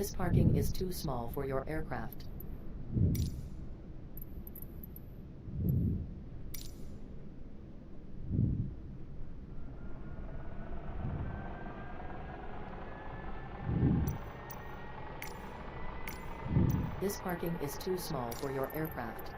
This parking is too small for your aircraft. This parking is too small for your aircraft.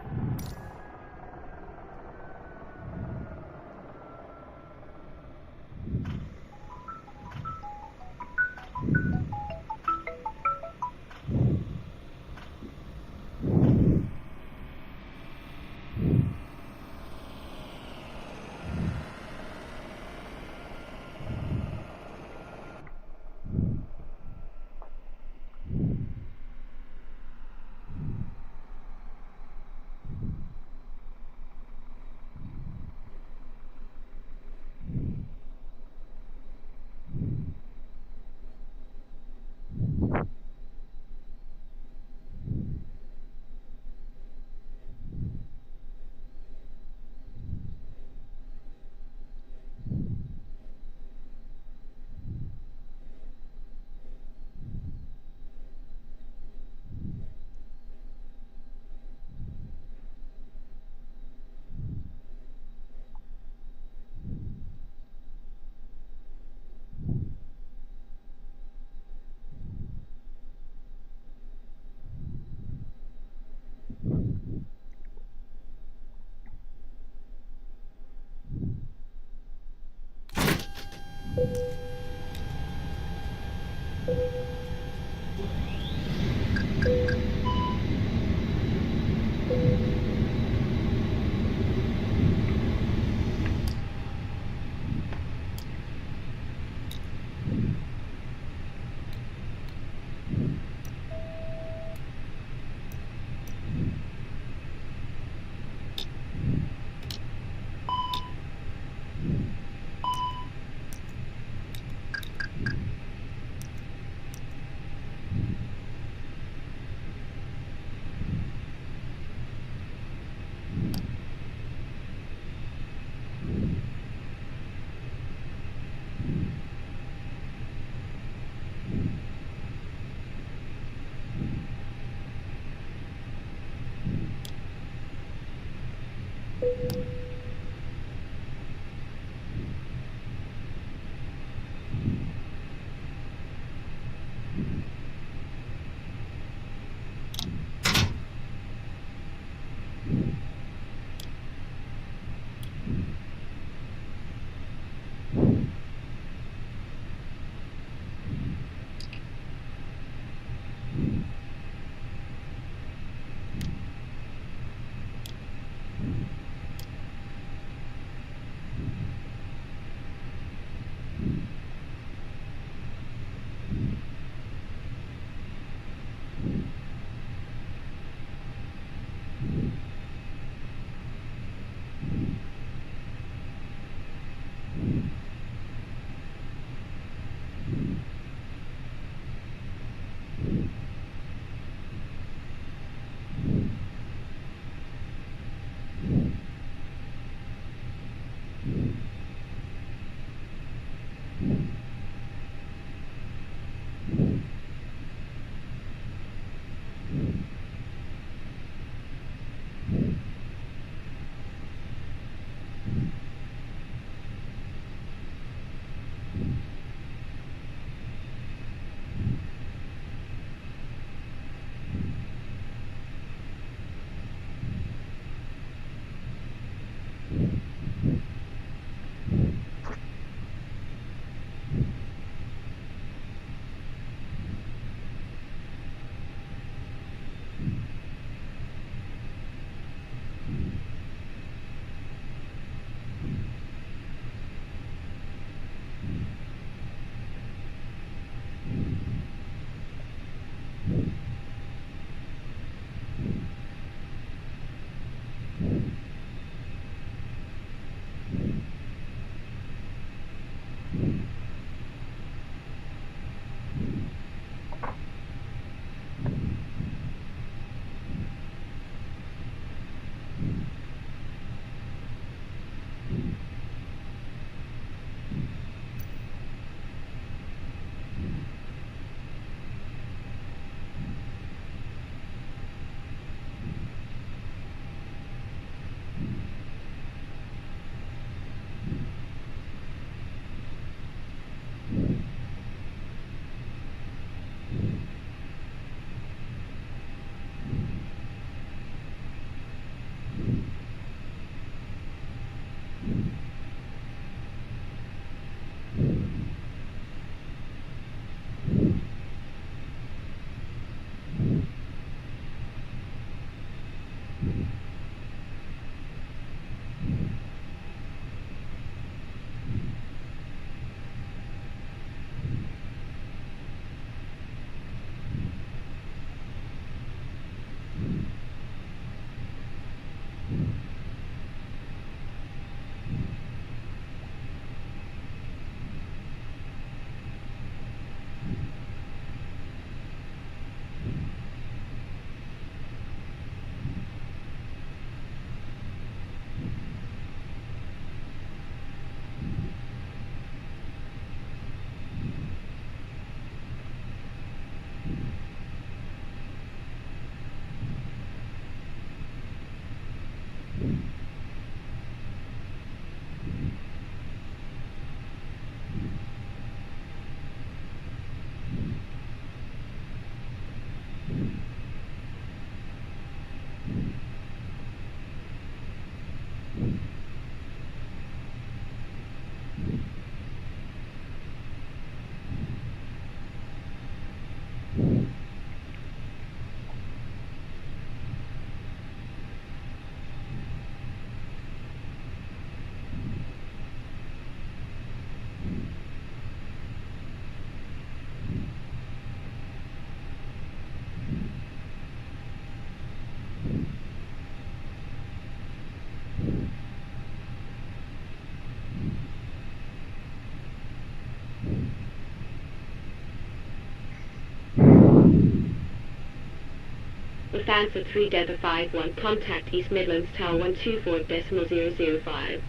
Lufthansa 3 Delta 51, contact East Midlands Tower 124.005.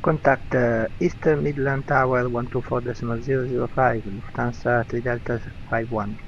Contact East Midland Tower 124.005, Lufthansa 3 Delta 51.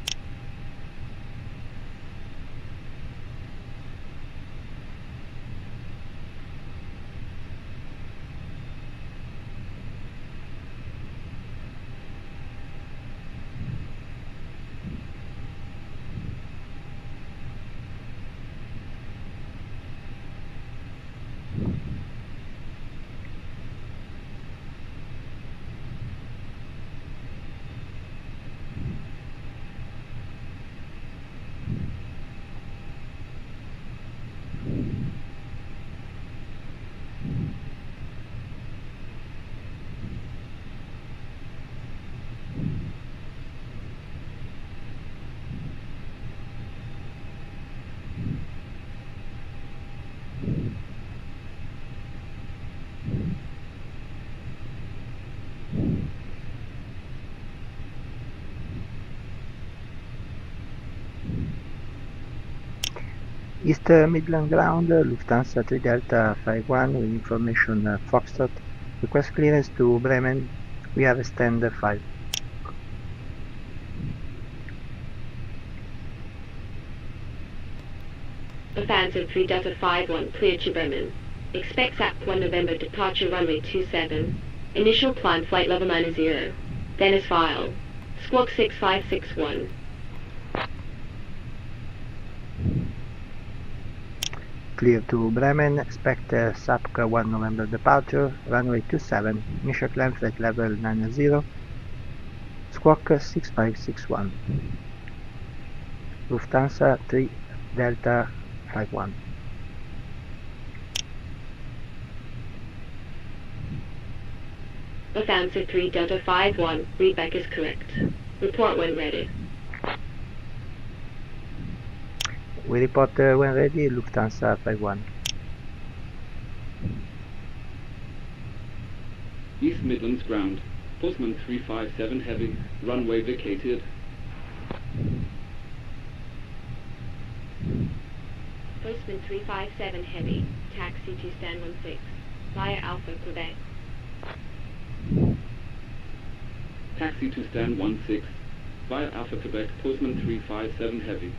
East Midland Ground, Lufthansa 3 Delta 51 with information Foxtrot. Request clearance to Bremen. We have stand 5. Lufthansa 3 Delta 51, cleared to Bremen. Expect SAP 1 November departure runway 27. Initial climb flight level -0. Then as file. Squawk 6561. Clear to Bremen. Expect SAP 1 November departure. Runway 27. Initial climb flight level 90. Squawk 6561. Lufthansa 3 Delta 51. Lufthansa 3 Delta 51, readback is correct. Report when ready. We report when ready, Lufthansa 51. East Midlands ground. Postman 357 heavy. Runway vacated. Postman 357 heavy. Taxi to stand 16. Via Alpha, Quebec. Taxi to stand 16. Via Alpha Quebec. Postman 357 heavy.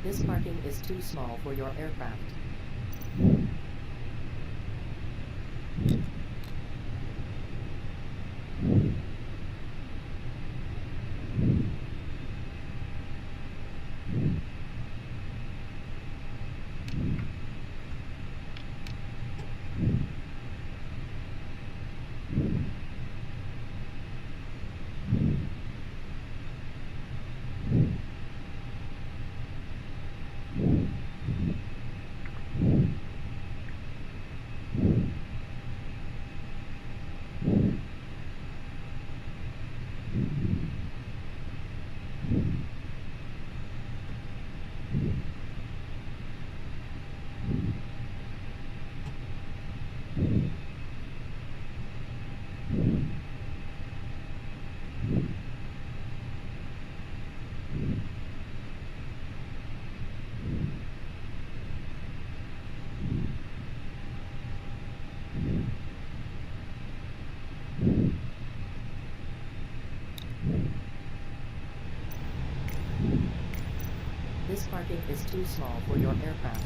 This parking is too small for your aircraft. This parking is too small for your aircraft.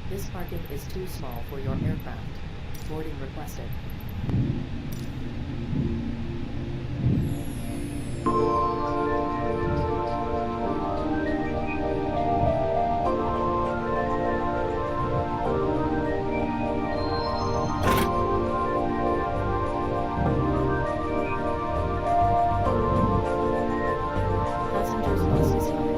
This parking is too small for your aircraft. Boarding requested. Passengers bus is coming.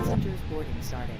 Passengers boarding starting.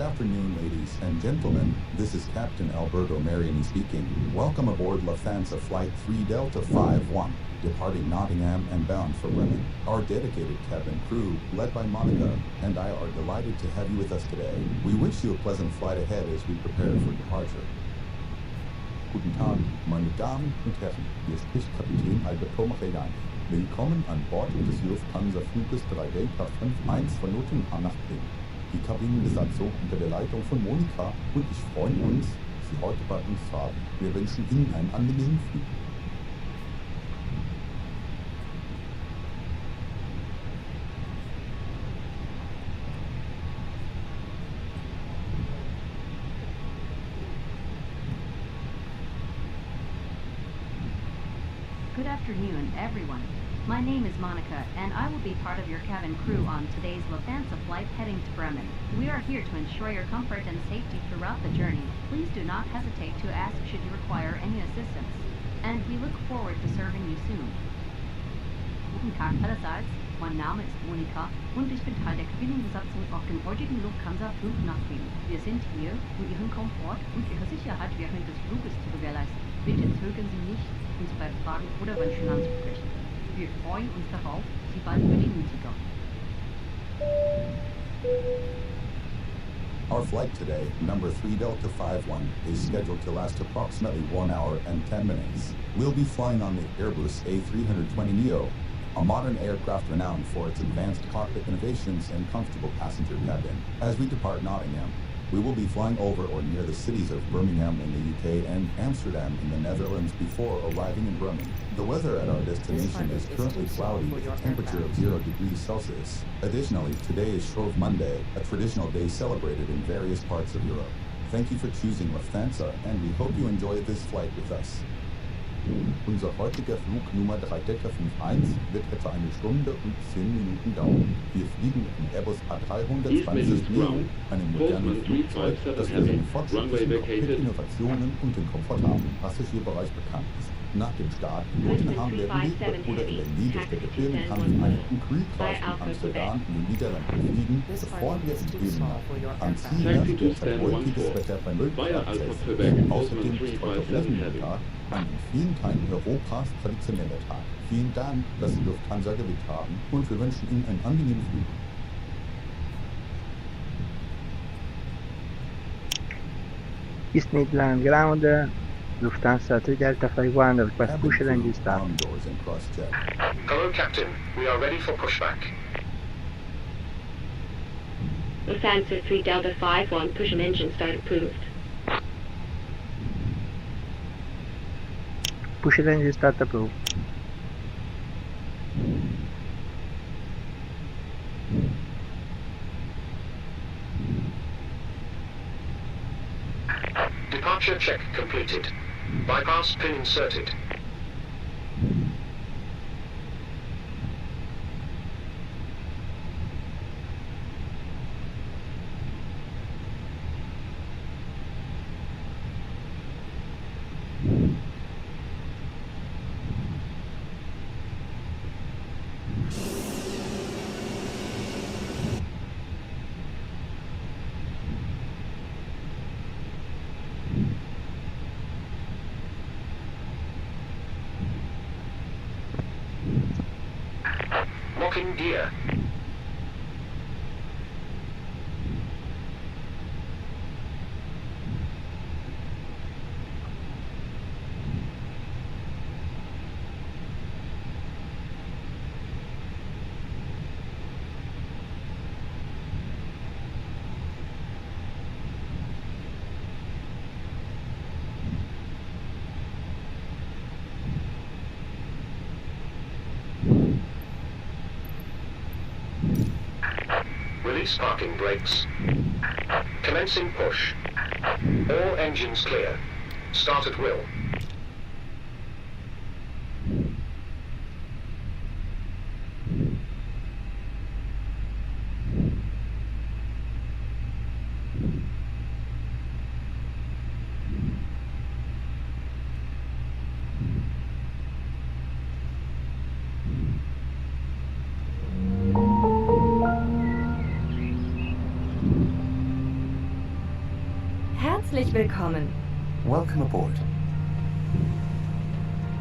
afternoon, ladies and gentlemen. This is Captain Alberto Mariani speaking. Welcome aboard Lufthansa Flight 3 Delta 51, departing Nottingham and bound for Bremen. Our dedicated cabin crew, led by Monica, and I are delighted to have you with us today. We wish you a pleasant flight ahead as we prepare for departure. Guten Tag, meine Damen und Herren. Hier spricht Kapitän Alberto Mariani. Willkommen an Bord des Lufthansa-Fluges 3 Delta 51 von Nottingham nach Bremen. Die Kabinenbesatzung unter der Leitung von Monika und ich freuen uns, Sie heute bei uns zu haben. Wir wünschen Ihnen einen angenehmen Flug. Good afternoon, everyone. My name is Monica, and I will be part of your cabin crew on today's Lufthansa flight heading to Bremen. We are here to ensure your comfort and safety throughout the journey. Please do not hesitate to ask should you require any assistance, and we look forward to serving you soon. Guten Tag allerseits, mein Name ist Monika und ich bin Teil der Kabinenbesatzung auf dem heutigen Lufthansa-Flug nach Bremen. Wir sind hier, um Ihren Komfort und Ihre Sicherheit während des Fluges zu gewährleisten. Bitte zögern Sie nicht, uns bei Fragen oder Wünschen anzusprechen. Wir freuen uns darauf, Sie bald bedienen zu dürfen. Our flight today, number 3 Delta 51, is scheduled to last approximately 1 hour and 10 minutes. We'll be flying on the Airbus A320neo, a modern aircraft renowned for its advanced cockpit innovations and comfortable passenger cabin. As we depart Nottingham, we will be flying over or near the cities of Birmingham in the UK and Amsterdam in the Netherlands before arriving in Bremen. The weather at our destination is currently cloudy with a temperature of 0 degrees Celsius. Additionally, today is Shrove Monday, a traditional day celebrated in various parts of Europe. Thank you for choosing Lufthansa, and we hope you enjoy this flight with us. Unser heutiger Flug Nummer 3 Delta 51 wird etwa 1 Stunde und 10 Minuten dauern. Wir fliegen mit dem Airbus A320 neo, einem modernen Flugzeug, das für seine fortschrittlichen Cockpit-Innovationen und den komfortablen Passagierbereich bekannt ist. Nach dem Start in Nottingham werden wir oder in der Nähe des Birmingham-Einheiten Creek-Kreis von Amsterdam in den Niederlanden fliegen, bevor wir in Bremen am Ziel herrscht derzeit wolkiges Wetter bei 0 Grad Celsius. Außerdem ist heute Rosenmontag, ein in vielen Teilen Europas traditioneller Tag. Vielen Dank, dass Sie Lufthansa gewählt haben und wir wünschen Ihnen einen angenehmen Flug. East Midland ground, Lufthansa 3 Delta 51, request push and engine start. Doors and cross-check. Hello, Captain. We are ready for pushback. Lufthansa 3 Delta 51, push and engine start approved. Push and engine start approved. Departure check completed. Bypass pin inserted. Locking gear. Release parking brakes. Commencing push. All engines clear. Start at will. Herzlich willkommen. Welcome aboard.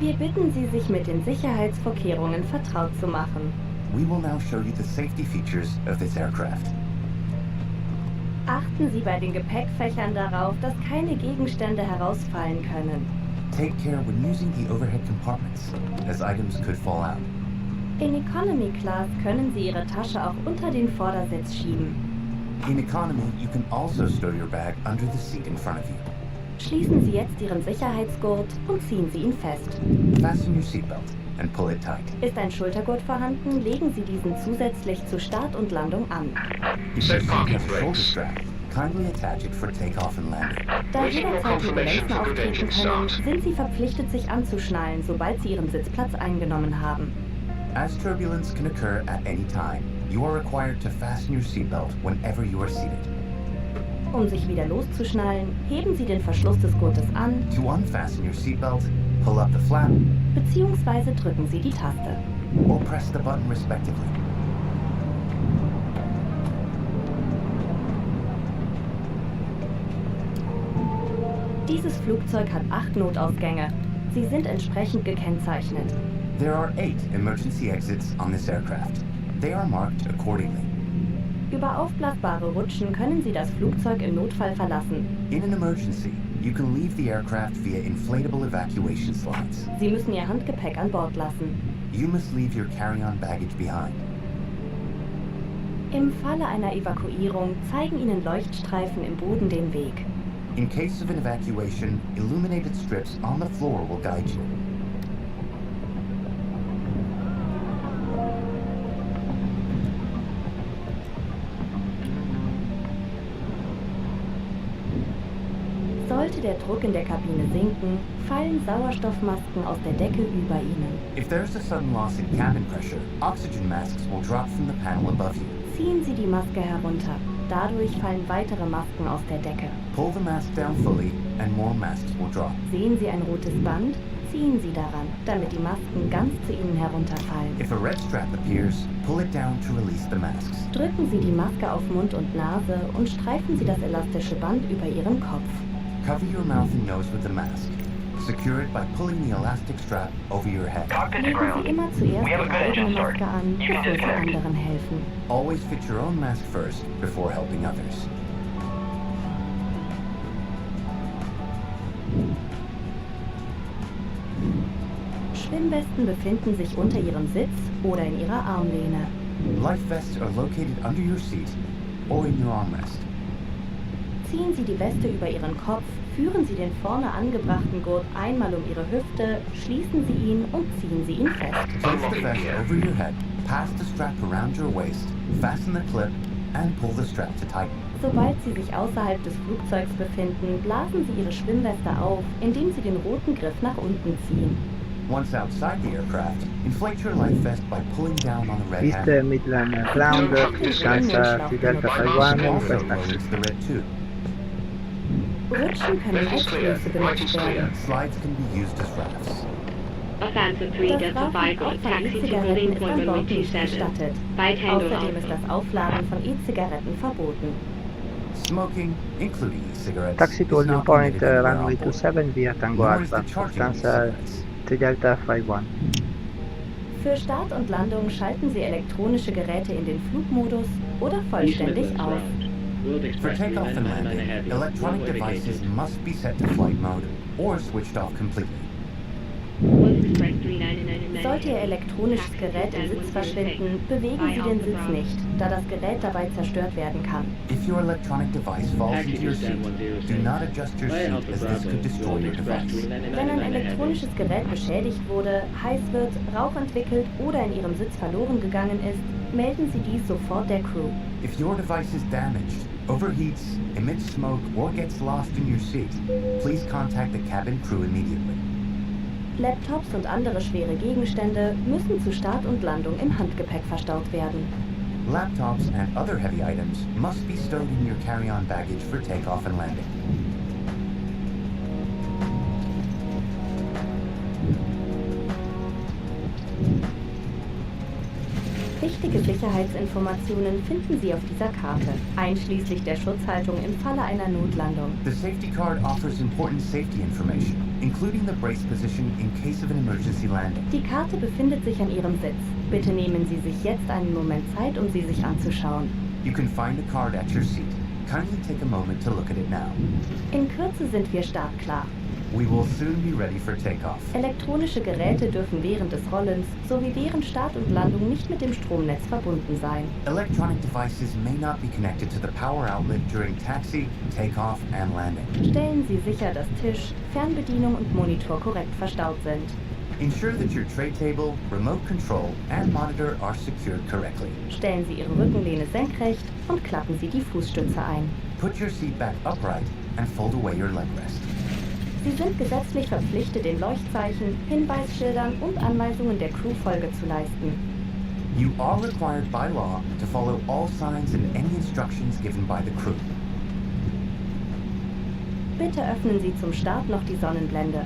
Wir bitten Sie, sich mit den Sicherheitsvorkehrungen vertraut zu machen. We will now show you the safety features of this aircraft. Achten Sie bei den Gepäckfächern darauf, dass keine Gegenstände herausfallen können. Take care when using the overhead compartments, as items could fall out. In Economy Class können Sie Ihre Tasche auch unter den Vordersitz schieben. In economy, you can also stow your bag under the seat in front of you. Schließen Sie jetzt Ihren Sicherheitsgurt und ziehen Sie ihn fest. Fasten your seatbelt and pull it tight. Ist ein Schultergurt vorhanden, legen Sie diesen zusätzlich zu Start und Landung an. If your seat has a shoulder strap, kindly attach it for takeoff and landing. Da jederzeit Turbulenzen auftreten können, sind Sie verpflichtet, sich anzuschnallen, sobald Sie Ihren Sitzplatz eingenommen haben. As turbulence can occur at any time, you are required to fasten your seatbelt whenever you are seated. Um sich wieder loszuschnallen, heben Sie den Verschluss des Gurtes an, To unfasten your seatbelt, pull up the flap, bzw. drücken Sie die Taste. or press the button respectively. Dieses Flugzeug hat 8 Notausgänge. Sie sind entsprechend gekennzeichnet. There are 8 emergency exits on this aircraft. They are marked accordingly. Über aufblasbare Rutschen können Sie das Flugzeug im Notfall verlassen. In an emergency, you can leave the aircraft via inflatable evacuation slides. Sie müssen Ihr Handgepäck an Bord lassen. You must leave your carry-on baggage behind. Im Falle einer Evakuierung zeigen Ihnen Leuchtstreifen im Boden den Weg. In case of an evacuation, illuminated strips on the floor will guide you. Sollte der Druck in der Kabine sinken, fallen Sauerstoffmasken aus der Decke über Ihnen. If there's a sudden loss in cabin pressure, oxygen masks will drop from the panel above you. Ziehen Sie die Maske herunter. Dadurch fallen weitere Masken aus der Decke. Pull the mask down fully and more masks will drop. Sehen Sie ein rotes Band? Ziehen Sie daran, damit die Masken ganz zu Ihnen herunterfallen. If a red strap appears, pull it down to release the masks. Drücken Sie die Maske auf Mund und Nase und streifen Sie das elastische Band über Ihren Kopf. Cover your mouth and nose with the mask. Secure it by pulling the elastic strap over your head. Legen Sie immer zuerst Ihre eigene Maske an, bevor Sie anderen helfen. Always fit your own mask first before helping others. Schwimmwesten befinden sich unter Ihrem Sitz oder in Ihrer Armlehne. Life vests are located under your seat or in your armrest. Ziehen Sie die Weste über Ihren Kopf, führen Sie den vorne angebrachten Gurt einmal um Ihre Hüfte, schließen Sie ihn und ziehen Sie ihn fest. Place the vest over your head, pass the strap around your waist, fasten the clip, and pull the strap to tighten. Sobald Sie sich außerhalb des Flugzeugs befinden, blasen Sie Ihre Schwimmweste auf, indem Sie den roten Griff nach unten ziehen. Once outside the aircraft, inflate your life vest by pulling down on the red Piste handle. Midland Ground, distanza di Delta Taiwan, Also questa loads the red tube. Rutschen können als Flöße benutzt werden. Slides can be used as rafts. Offensive 3 Das Delta Rauchen 5 auch on von taxi to E-Zigaretten Berlin ist point an runway Bord nicht 27. gestattet. By handle Außerdem ist das Aufladen von E-Zigaretten verboten. Smoking, including e-cigarettes, Taxi is to holding not point, permitted anywhere runway on board. 27 via Tango Nor is Alpha, the charging of distanza e-cigarettes. 3 Delta 51. Für Start und Landung schalten Sie elektronische Geräte in den Flugmodus oder vollständig aus. For takeoff and landing, electronic devices must be set to flight mode or switched off completely. Sollte Ihr elektronisches Gerät im Sitz verschwinden, bewegen Sie den Sitz nicht, da das Gerät dabei zerstört werden kann. If your electronic device falls into your seat, do not adjust your seat as this could destroy your device. Wenn ein elektronisches Gerät beschädigt wurde, heiß wird, Rauch entwickelt oder in Ihrem Sitz verloren gegangen ist, melden Sie dies sofort der Crew. If your device is damaged, overheats, emits smoke, or gets lost in your seat, please contact the cabin crew immediately. Laptops und andere schwere Gegenstände müssen zu Start und Landung im Handgepäck verstaut werden. Laptops and other heavy items must be stowed in your carry-on baggage for takeoff and landing. Wichtige Sicherheitsinformationen finden Sie auf dieser Karte, einschließlich der Schutzhaltung im Falle einer Notlandung. The safety card offers important safety information, including the brace position in case of an emergency landing. Die Karte befindet sich an Ihrem Sitz. Bitte nehmen Sie sich jetzt einen Moment Zeit, um sie sich anzuschauen. You can find the card at your seat. Kindly take a moment to look at it now. In Kürze sind wir startklar. We will soon be ready for takeoff. Elektronische Geräte dürfen während des Rollens sowie während Start und Landung nicht mit dem Stromnetz verbunden sein. Electronic devices may not be connected to the power outlet during taxi, takeoff, and landing. Stellen Sie sicher, dass Tisch, Fernbedienung und Monitor korrekt verstaut sind. Ensure that your tray table, remote control, and monitor are secured correctly. Stellen Sie Ihre Rückenlehne senkrecht und klappen Sie die Fußstütze ein. Put your seat back upright and fold away your leg rest. Sie sind gesetzlich verpflichtet, den Leuchtzeichen, Hinweisschildern und Anweisungen der Crew Folge zu leisten. You are required by law to follow all signs and any instructions given by the crew. Bitte öffnen Sie zum Start noch die Sonnenblende.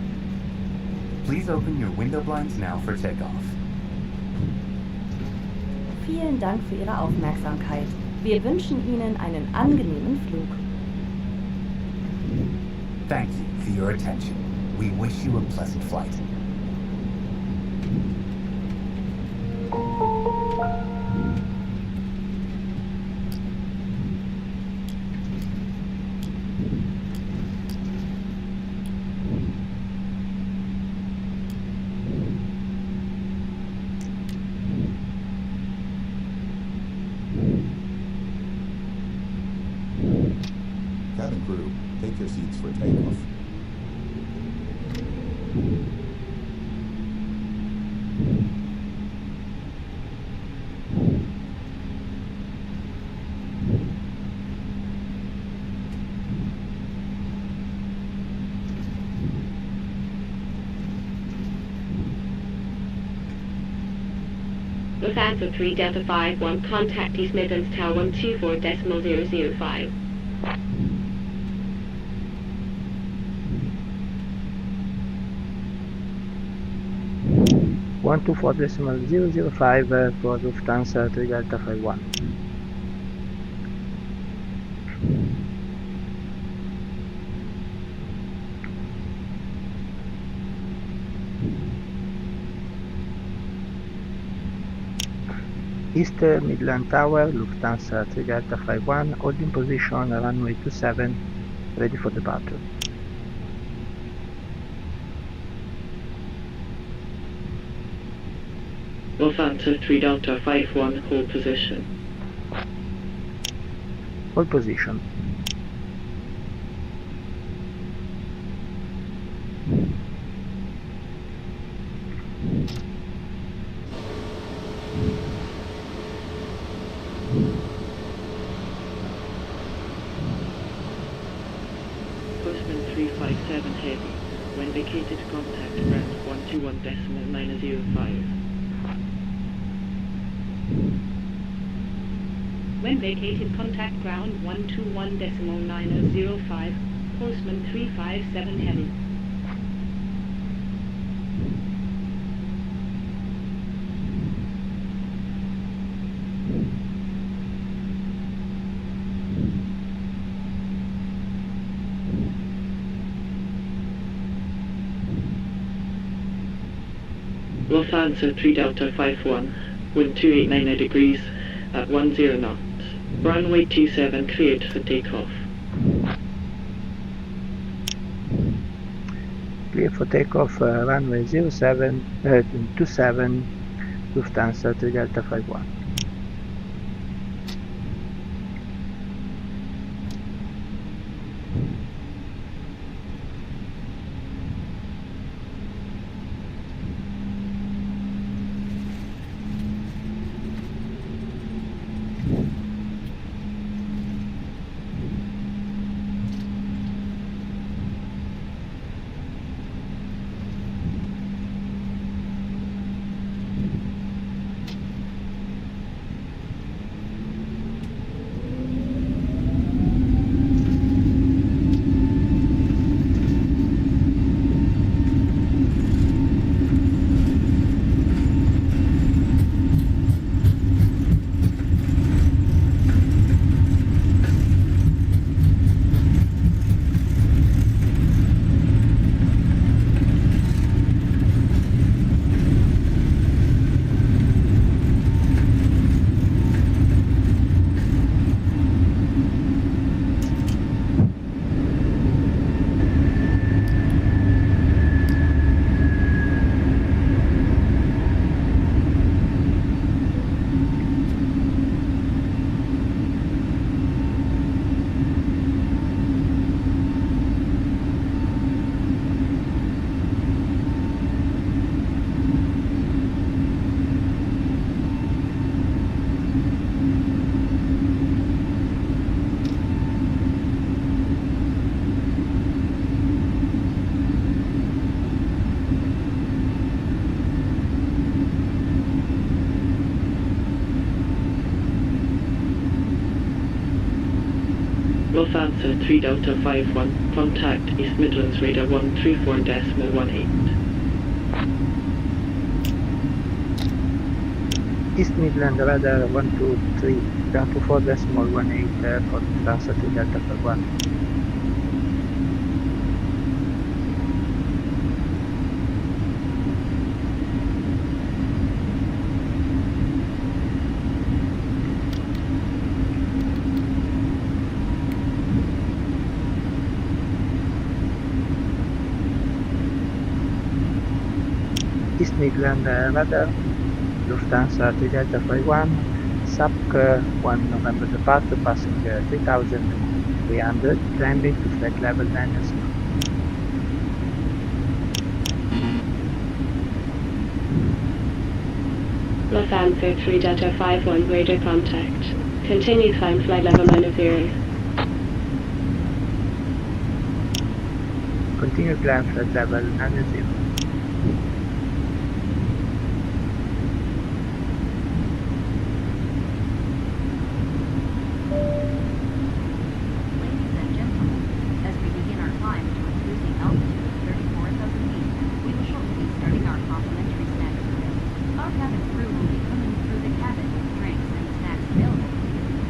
Please open your window blinds now for takeoff. Vielen Dank für Ihre Aufmerksamkeit. Wir wünschen Ihnen einen angenehmen Flug. Thank you for your attention. We wish you a pleasant flight. Cabin crew, take your seats for takeoff. Lufthansa 3 Delta 51, contact East Midlands Tower 124.005. 124.005 for Lufthansa 3 Delta 51. East Midland Tower, Lufthansa 3 Delta 51, holding position runway 27, ready for departure. Lufthansa 3 Delta 51, hold position. Hold position. Postman 357 heavy. When vacated, contact ground 121.905. When vacated, contact ground 121.905, Postman 357 heavy. Lufthansa 3 Delta 51, wind 2890 degrees at 10 knots. Runway 27 cleared for takeoff. Clear for takeoff, runway 27, Lufthansa 3 Delta 51. Lufthansa 3 Delta 51, contact East Midlands radar 134.18. East Midland radar 123.24.18 for Lufthansa 3 Delta 51. East Midland radar, Lufthansa 3 Delta 51, SAPC 1 November departure, passing 3,300, climbing to flight level 90. Lufthansa 3 Delta 51, radar contact. Continue climb flight level -0. Continue climb flight level 90. Ladies and gentlemen, as we begin our climb to a cruising altitude of 34,000 feet, we will shortly be starting our complimentary snack service. Our cabin crew will be coming through the cabin with drinks and snacks available.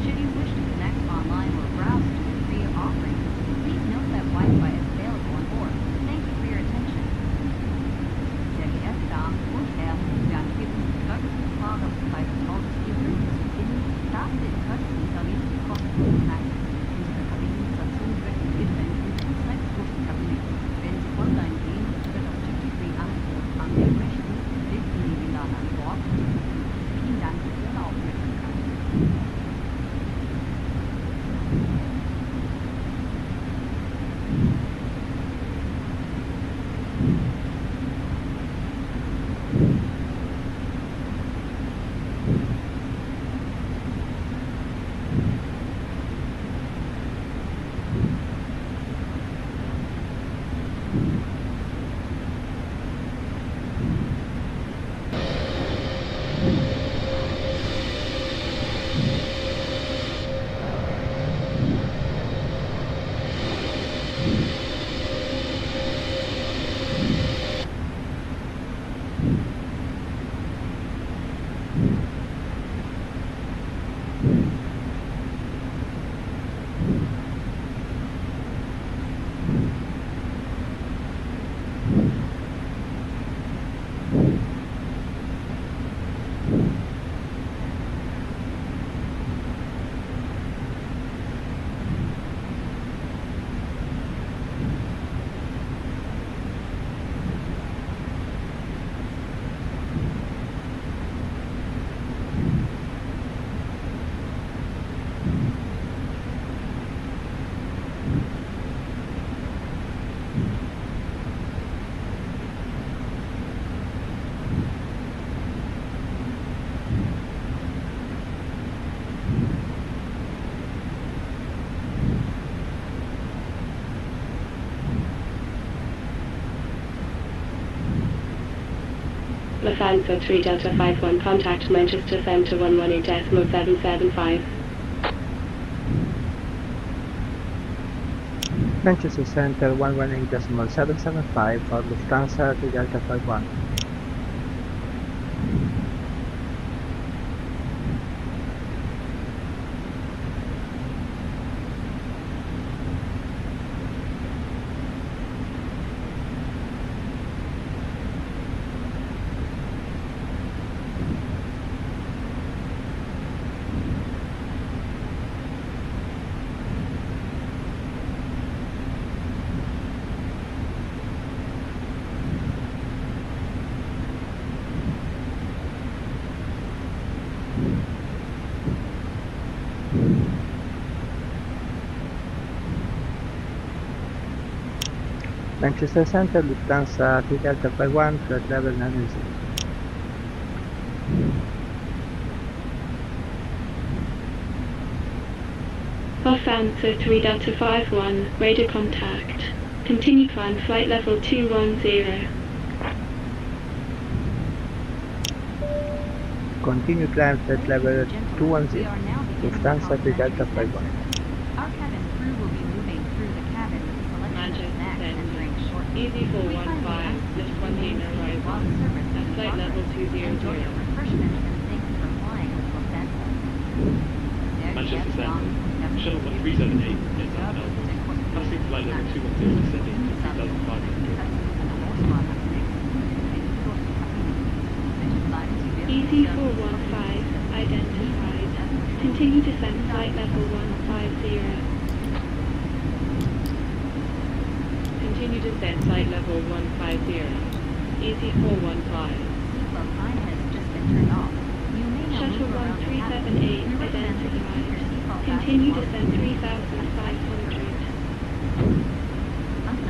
Should you wish to connect online or browse to the free offerings, please note that Wi-Fi is available on board. Thank you for your attention. Sehr geehrte Damen und Herren, wir geben folgendes Fahrgast bei der Ausführung des Beginnens darf den Kostenservice kostenlos sein. Unsere Kabinenisation wird in den Zeitfluchtkabine. Wenn Sie online gehen, wird das Duty-Free Angebot annehmen möchten, klicken Sie den dann an Bord. Vielen Dank für Ihre Aufmerksamkeit. Lufthansa 3 Delta 51, contact Manchester Centre 118.775. Manchester Center 118.775 for Lufthansa 3 Delta 51. Manchester Center, Lufthansa 3 Delta 51, flight level 90. Lufthansa 3 Delta 51, radar contact. Continue climb flight level 210. Continue climb flight level 210, Lufthansa 3 Delta 51. Our cabin crew will be Easy We kindly 415, ask that lift you 1 remain Lima seated right. while the service is At in flight level progress. 200. Enjoy your refreshment and thank you for flying with Lufthansa. Manchester Centre. Shuttle 1378 is on Melbourne. Passing flight level 210 descending to 3,500. Easy 415, identified. Continue descent flight level 150. Continue descent flight level 150. Easy 415. Seatbelt sign has just been turned off. You may now Shuttle move around the cabin. 1378, We recommend that you keep your seatbelt identified. fastened Continue while descent 3,500.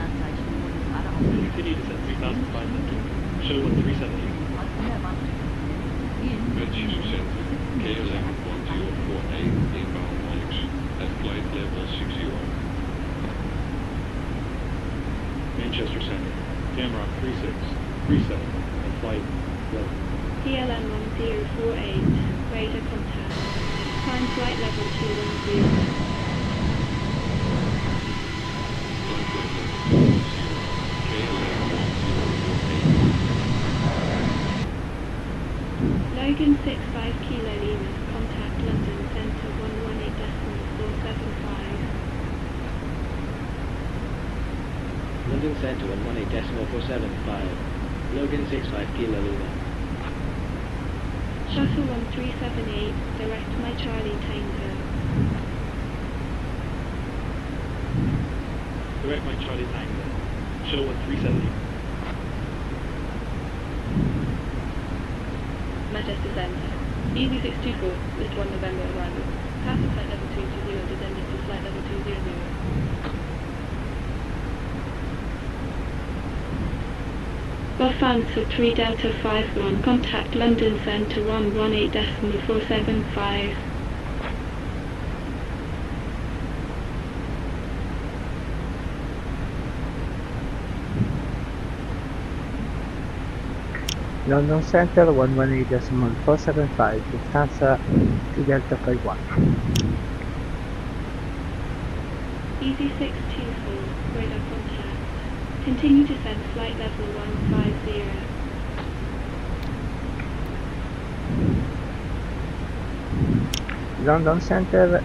Anzeichen wurden gerade aufgegeben. Continue descent 3,500. Shuttle 1378. Manchester Centre, KLM 1048, inbound knowledge, at flight level 60. Manchester Centre. Jamrock 3637 at flight level. PLM 1048, radar contact. Climb flight level 210. Flight level 210, KLM 1048. Logan 65 Kilo Lima, contact London Centre 118.475. London Centre 118.475. Logan 65 Kilo Lima. Shuttle 1378, direct my Charlie Tango. Direct my Charlie Tango. Shuttle 1370. Manchester Centre. Easy 624, list 1 November arrival. Passing flight level 220, descending to flight level 200. Lufthansa 3 Delta 51, contact London Centre 118.475. London Center 118.475, Lufthansa 2 Delta 51. Easy 624, radar contact. Continue descent flight level 150. London Center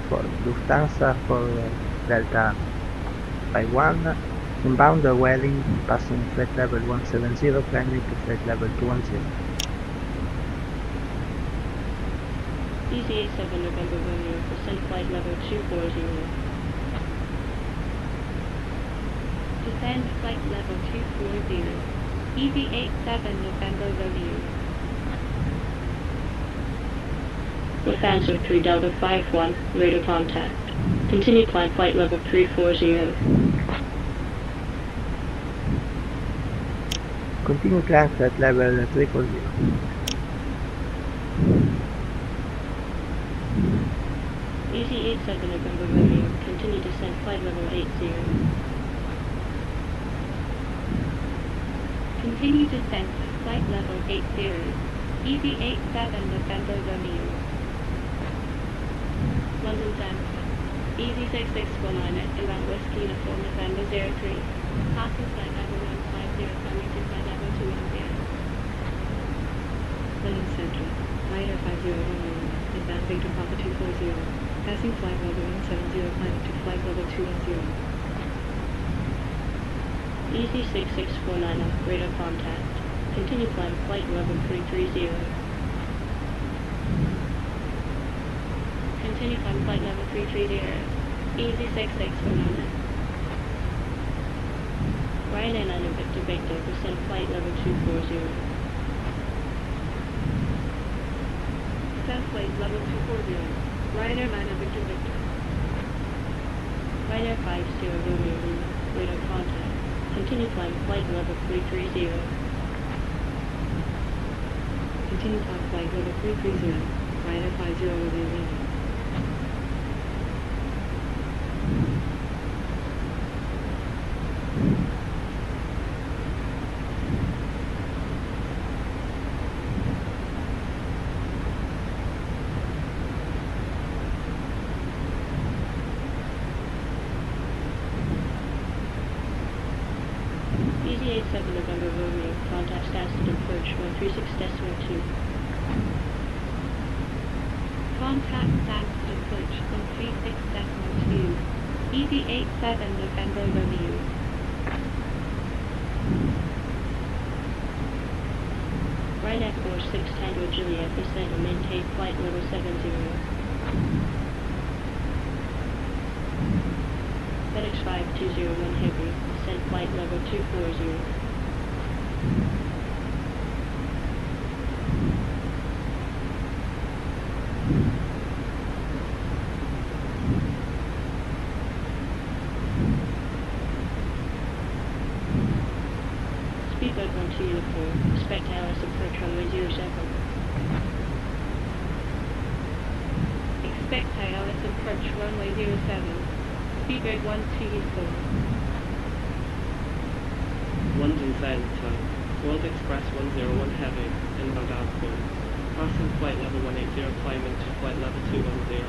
for Lufthansa for Delta 51, inbound Welling, passing flight level 170, climbing to flight level 210. Easy 87 November Romeo, descent flight level 240. Descend flight level 240. Easy 87 November Romeo. Lufthansa 3 Delta 51, radar contact. Continue climb flight level 340. Continue climb flight level 340. Easy 87 November Romeo, continue descent flight level 80. Continue descent flight level 80. Easy 87 November Romeo. London Centre. Easy 6619 inbound Whiskey Uniform November 03. Passing flight level 150, coming to flight level 210. London Centre. Rider 50 Romeo, inbound Victor Papa 240. Passing flight level 170, climbing to flight level 210. Easy 6649, radar contact. Continue climb flight level 330. Continue climb flight level 330. Easy 6649. Ryanair 9 Victor Victor, descend flight level 240. Descend flight level 240. Ryanair 9 Victor Victor. Ryanair 50 Romeo Lima, radar contact. Continue climb flight level 330. Continue climb flight level 330. Ryanair 50 Romeo Lima. 36.2. Contact Stansted approach on 36.2. ED87 November Romeo. Ryanair course 6 Tango Juliet, descend and maintain flight level 70. FedEx 5201 Heavy, descend flight level 240. Speedboat 12 Uniform, expect ILS approach runway 07. Expect ILS approach runway 07. Speedboat 12 Uniform. London Silent Time. World Express 101 Heavy, inbound outbound. Passing flight level 180, climbing to flight level 210.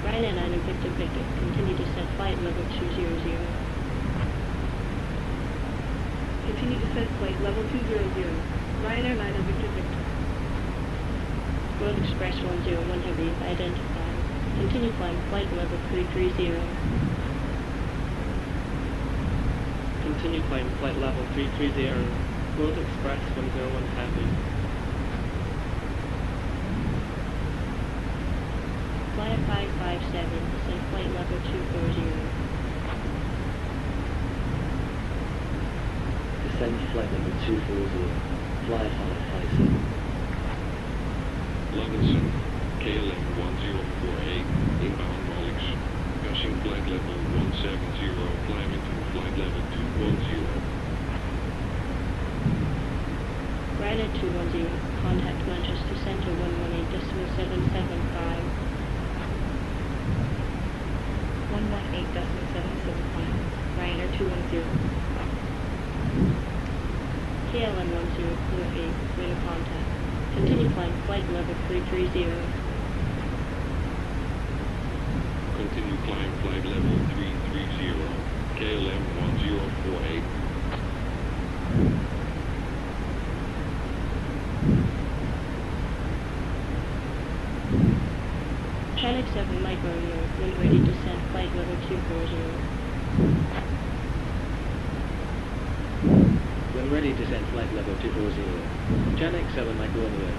Ryanair 9 Victor Victor, continue descent flight level 200. Continue descent flight level 200. Ryanair 9 Victor Victor. World Express 101 Heavy, identified. Continue climb flight level 330. Continue climb flight level 330. World Express 101 Heavy. Flyer 557, descend flight level 240. Descend flight level 240. Fly 557. London Center, KLM 1048, inbound knowledge. Passing flight level 170, climbing to flight level 210. Ryanair 210, contact Manchester Centre 118.775. 118.775. Ryanair 210. KLM 1048, radar contact. Continue climb flight level 330. Continue climb flight level 330, KLM 1048. Chinook 7 Mike Romeo, when ready to descend flight level 240. When ready, descend flight level 240. Chinook 7 Mike Romeo.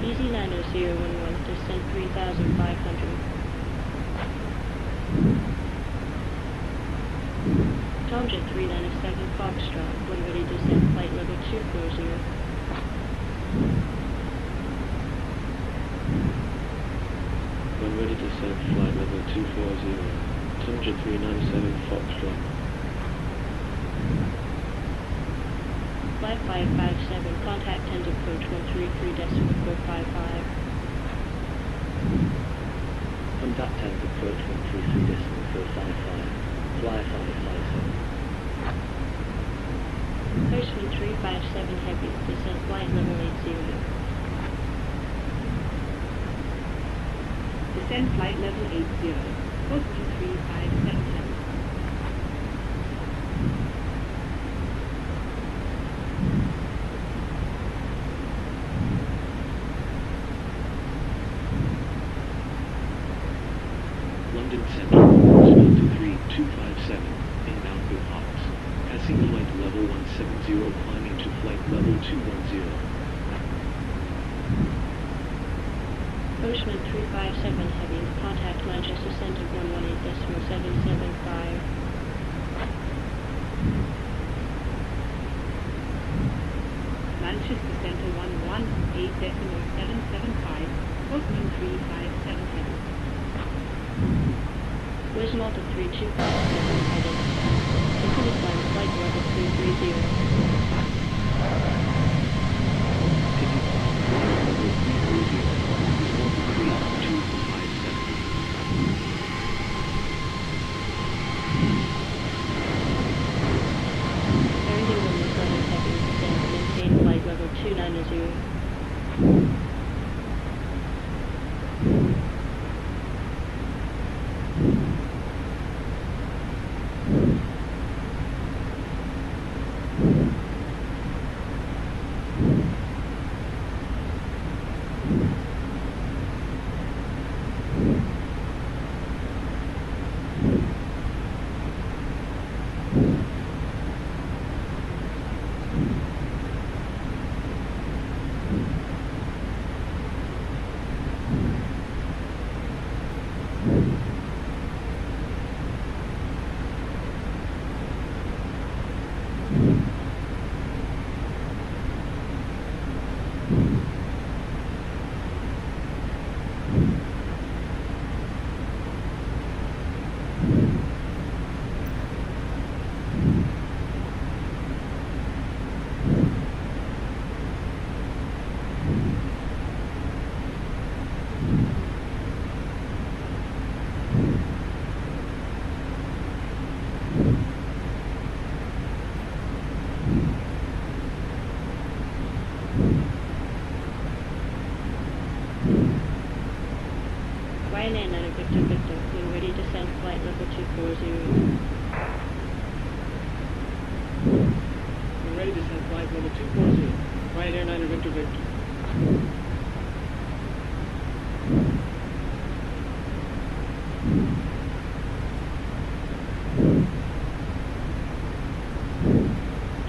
Easy 90011, descend 3,500. Tomjet 397 Foxtrot, when ready to descend flight level 240. When ready, descend flight level 240. Tomjet 397 Foxtrot. Flight 557, contact end approach 133.455. Contact 10 approach 133.455. Fly 557. Postman 357 Heavy, descend flight level 80. Descend flight level 80. Postman 357 Heavy. London Central, 23257, inbound with Hawks. Passing flight level 170, climbing to flight level 210. Postman 357 Heavy, contact Manchester Centre 118.775. Manchester Centre 118.775, Postman 357 Heavy. Where's Malta 3257 headed? Continue climb flight level 330.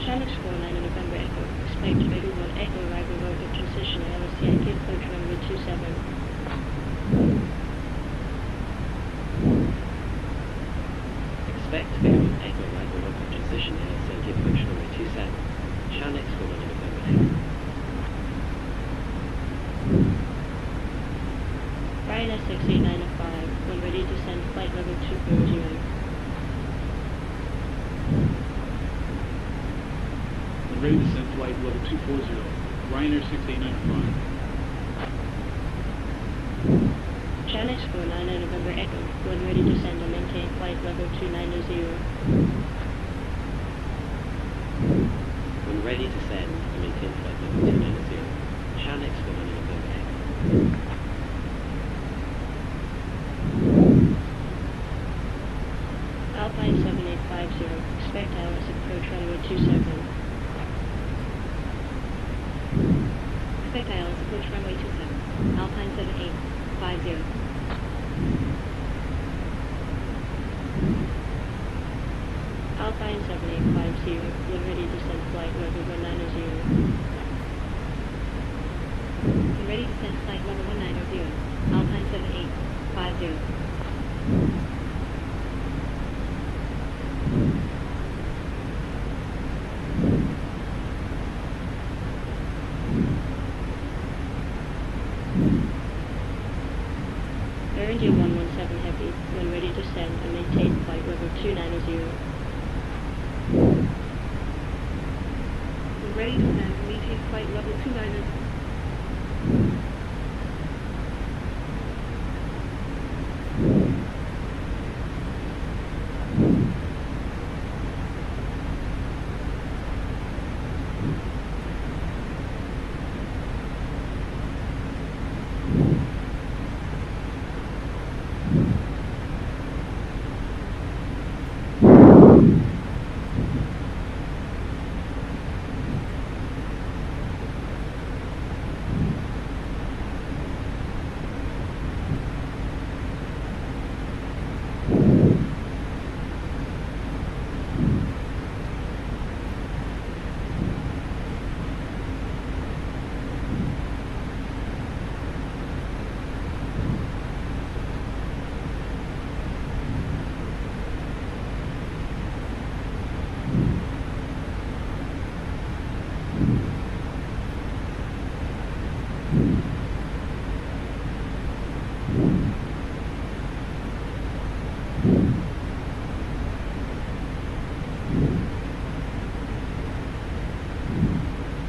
Channel 49 November Echo. Expect Vehicle 1 Echo arrival road with transition LSCIP approach runway 27. Expect Vehicle 1 Echo arrival road with transition LSCIP approach runway 27. Channel 49 November Echo. Ryanair 68905. When ready to send flight level 240. Ready to send flight level 240, Ryanair 6895. Channel 49 November Echo. When ready to send and maintain flight level 290. When ready to send and maintain flight level 290. Channel 49 November Echo. Alpine 7850. Expect hours approach runway 27. Expect ILS approach runway 27. Alpine 7850. Alpine 7850. When ready to send flight level 190. When ready to send flight level 190. Alpine 7850. Air India 117 Heavy. When ready to send and maintain flight level 290. When ready to send and maintain flight level 290.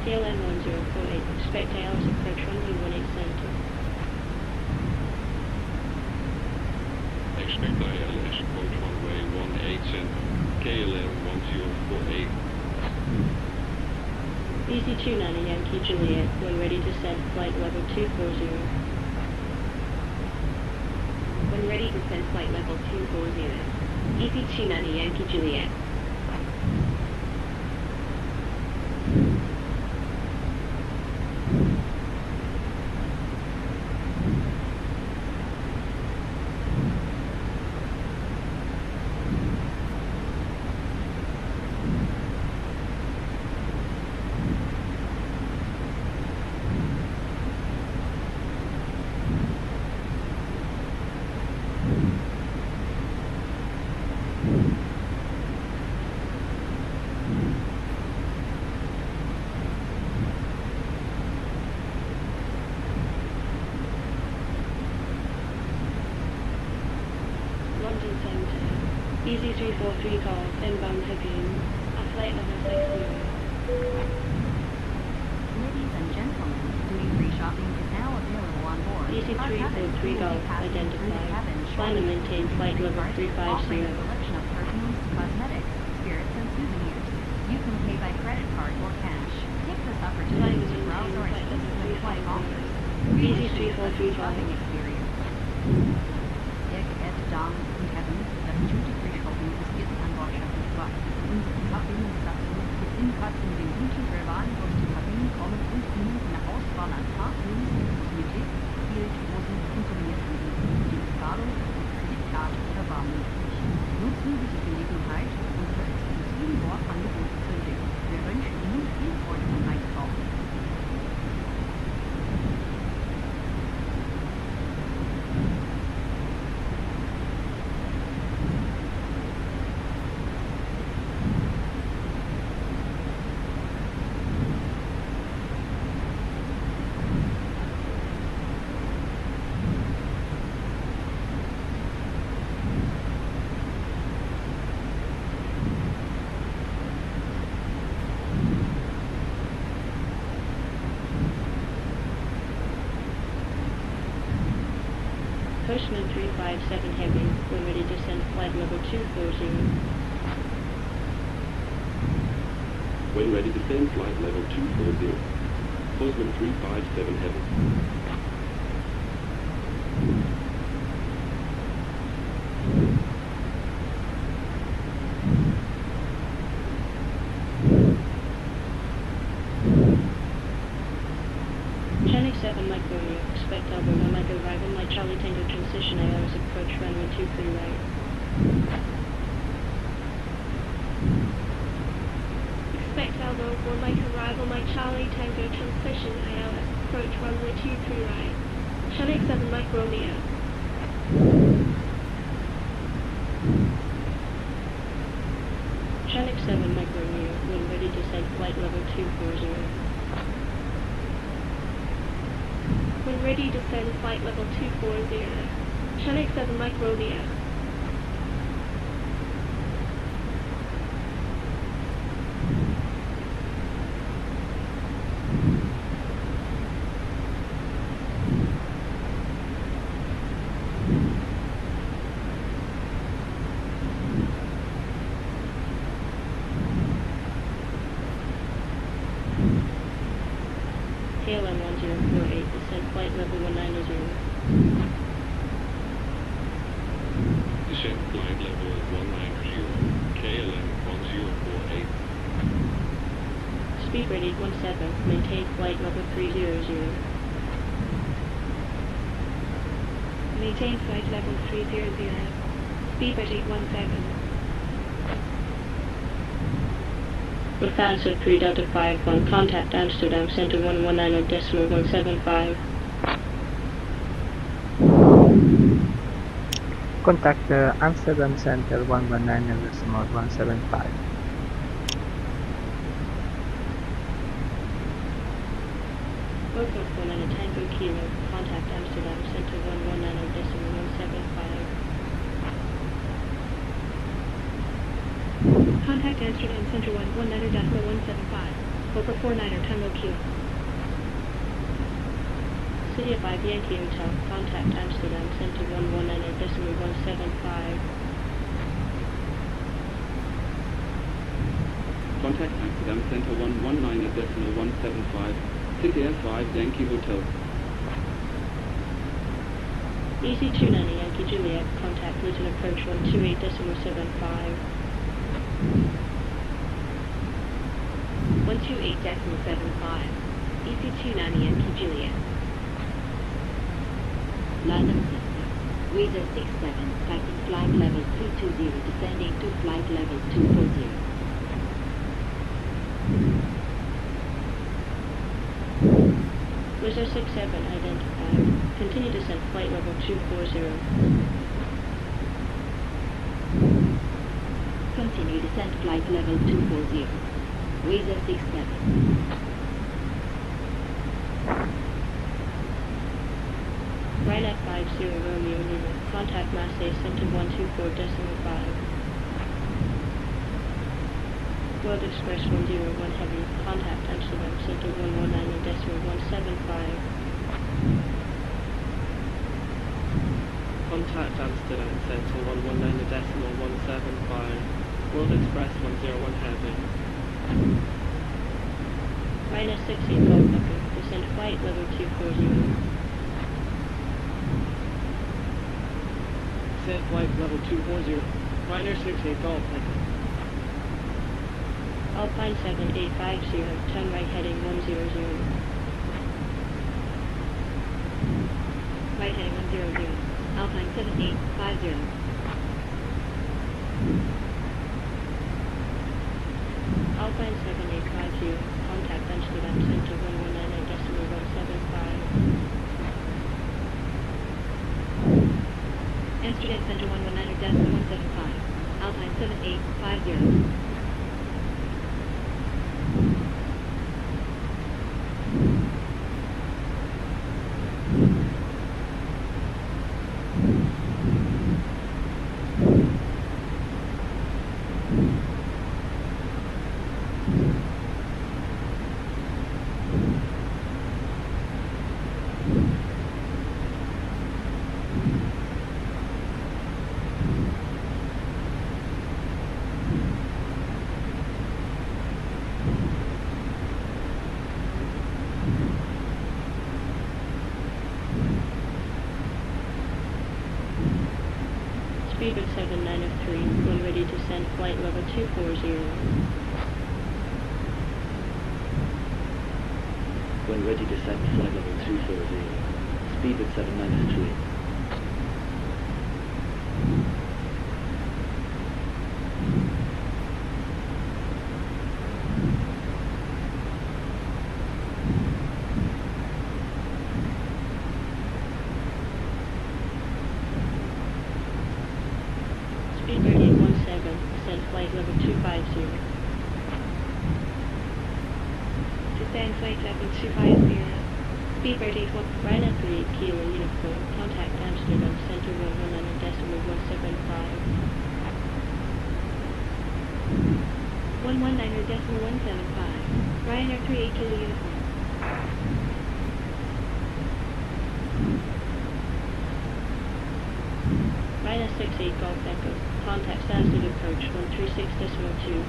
KLM 1048. Expect ILS approach runway 18 center. Expect ILS approach runway 18 center. KLM 1048. EC290 Yankee Juliet. When ready to send flight level 240. When ready to send flight level 240. EC290 Yankee Juliet. London Center. EZ343 call, inbound Hagoon. At flight level 60. Ladies and gentlemen, duty-free shopping is now available on board. EC343 Golf identified. Plan to maintain flight level 350. Offering a selection of perfumes, cosmetics, spirits, and souvenirs. You can pay by credit card or cash. Take this opportunity to browse our exclusive flight offers. EC343 shopping experience. Sehr geehrte Damen und Herren, das Duty-Free Shopping ist jetzt an Bord verfügbar. Unsere Verbindungsstation befindet in den Duty-Free-Wagen durch die Kabinen kommen und Ihnen eine Auswahl an Postman 357 Heavy, when ready to send flight level 240. When ready to send flight level 240. Postman 357 Heavy. Channel 7 Mike Romeo, expect Alpha 1 Mike arrival, my Charlie Tango transition AOS approach runway 23 right. Expect Alpha 1 Mike arrival, my Charlie Tango transition AOS approach runway 23 right. Channel 7 Mike Romeo. Channel 7 Mike Romeo, when ready to send flight level 240. When ready to send flight level 240. Channel 7 Mike Romeo. KLM 1048, descend flight level 190. Descend flight level 190. KLM 1048. Speed ready 17, maintain flight level 300. Maintain flight level 300. Speed ready 17. Lufthansa 3 Delta 51, contact Amsterdam Center 119.175. Contact Amsterdam Center 119.175. Aircraft 19 Tango Kilo, contact Amsterdam Center 119.175. Contact Amsterdam Center 119.175. Over 49er Tango Q. City of 5 Yankee Hotel, contact Amsterdam Center 119.175. Contact Amsterdam Center 119.175. City F5 Yankee Hotel. EC290 Yankee Juliet, contact Luton approach 128.75. 128.75. EC290 Yankee Juliet. London Center. Weather 67, taxi flight level 320, descending to flight level 240. Wizard 67 identified. Continue descent flight level 240. Continue descent flight level 240. Weather 67. Right at 50 Romeo Lima. Contact Marseille Center 124.5. World Express 101 Heavy. Contact Amsterdam Center 119.175. Contact Amsterdam Center 119.175. World Express 101 Heavy. Minus 16 Gold Bucket. Descend flight level 240. Set flight level 240. Minor 68 Golf, Alpine 7850, turn right heading 100. Right heading 100. Alpine 7850. Alpine 7850, contact Amsterdam Center 119.175. Amsterdam Center 119.175. Alpine 7850. Speedbird 7903, when ready to send flight level 240. When ready to send flight level 240. Speedbird 7903. Speedbird 817, send flight level 250. Descend flight level 250. Speedbird 81, Ryanair 3 Kilo Uniform, contact Amsterdam, center 119.175. 119.175. Ryanair 3 Kilo Uniform. Ryanair 68 Golf Echo, contact Stansted approach 136.2.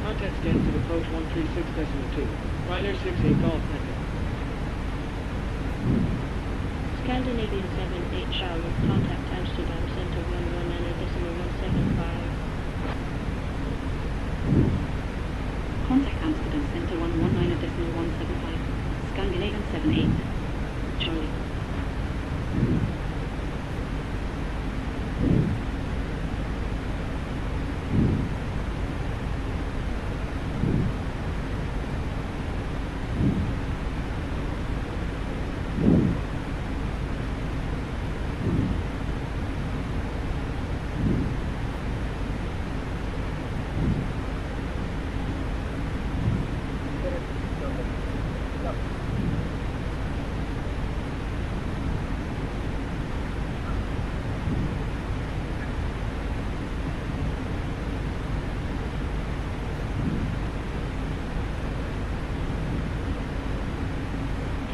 Contact Stansted approach 136.2. Ryanair 68 Golf Echo. Scandinavian 78 Charlotte, contact Amsterdam, center 119.175. Contact Amsterdam Center 119.175. Scandinavian 78. Charlie.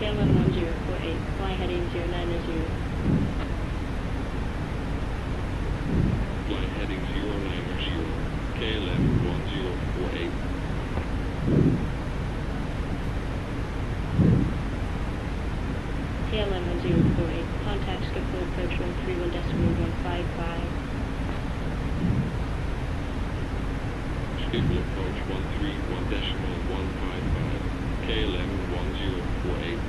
KLM 1048, fly heading 090. Flight heading 090, KLM 1048. KLM 1048, contact Schiphol approach 131.155. Schiphol approach 131.155. KLM 1048.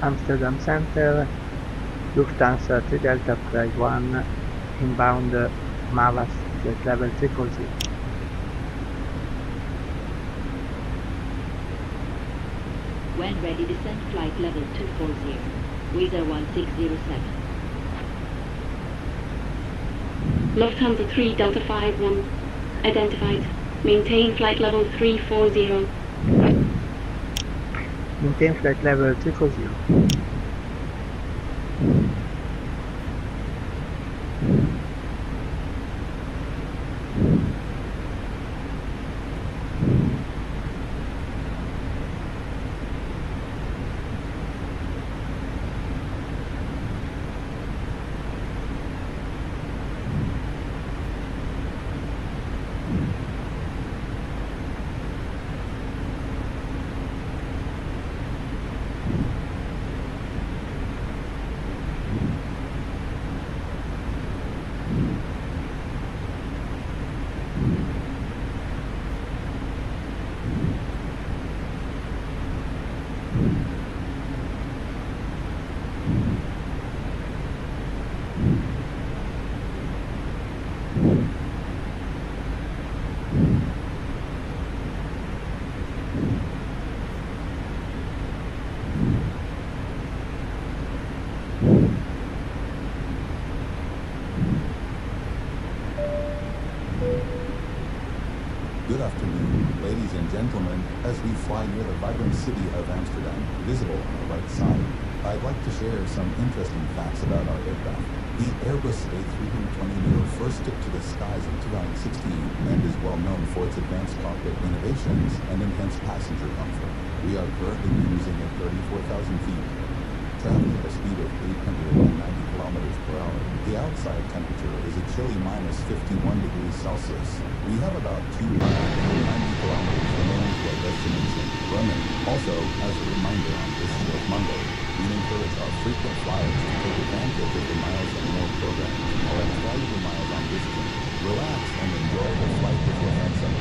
Amsterdam Center, Lufthansa 3 Delta Flight 1, inbound Malas jet level 340. When ready, descend flight level 240. Weather 1607. Lufthansa 3 Delta 51, identified. Maintain flight level 340. Maintain flight level 340. afternoon, ladies and gentlemen, as we fly near the vibrant city of Amsterdam, visible on the right side, I'd like to share some interesting facts about our aircraft. The Airbus A320 first took to the skies in 2016 and is well known for its advanced cockpit innovations and enhanced passenger comfort. We are currently cruising at 34,000 feet, traveling at a speed of 890 kilometers per hour. The outside temperature is a chilly minus 51 degrees Celsius. We have about 290 kilometers remaining to our destination, Bremen. Also, as a reminder on this short Monday, we encourage our frequent flyers to take advantage of the Miles and More program or at valuable miles on this trip. Relax and enjoy the flight with your heads up.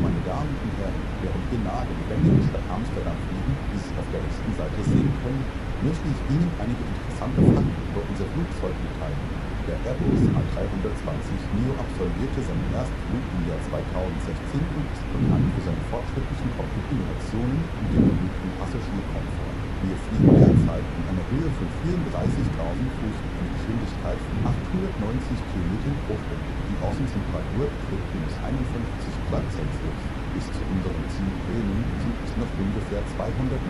Meine Damen und Herren, während wir nahe der lebendigen Stadt Amsterdam fliegen, die Sie auf der rechten Seite sehen können, möchte ich Ihnen einige interessante Fakten über unser Flugzeug mitteilen. Der Airbus A320 NEO absolvierte seinen ersten Flug im Jahr 2016 und ist bekannt für seine fortschrittlichen Cockpit-Innovationen und den berühmten Passagierkomfort. Wir fliegen derzeit in einer Höhe von 34.000 Fuß mit einer Geschwindigkeit von 890 km pro Stunde. Die Außentemperatur beträgt minus 51 Grad Celsius. Bis zu unserem Ziel Bremen sind es noch ungefähr 290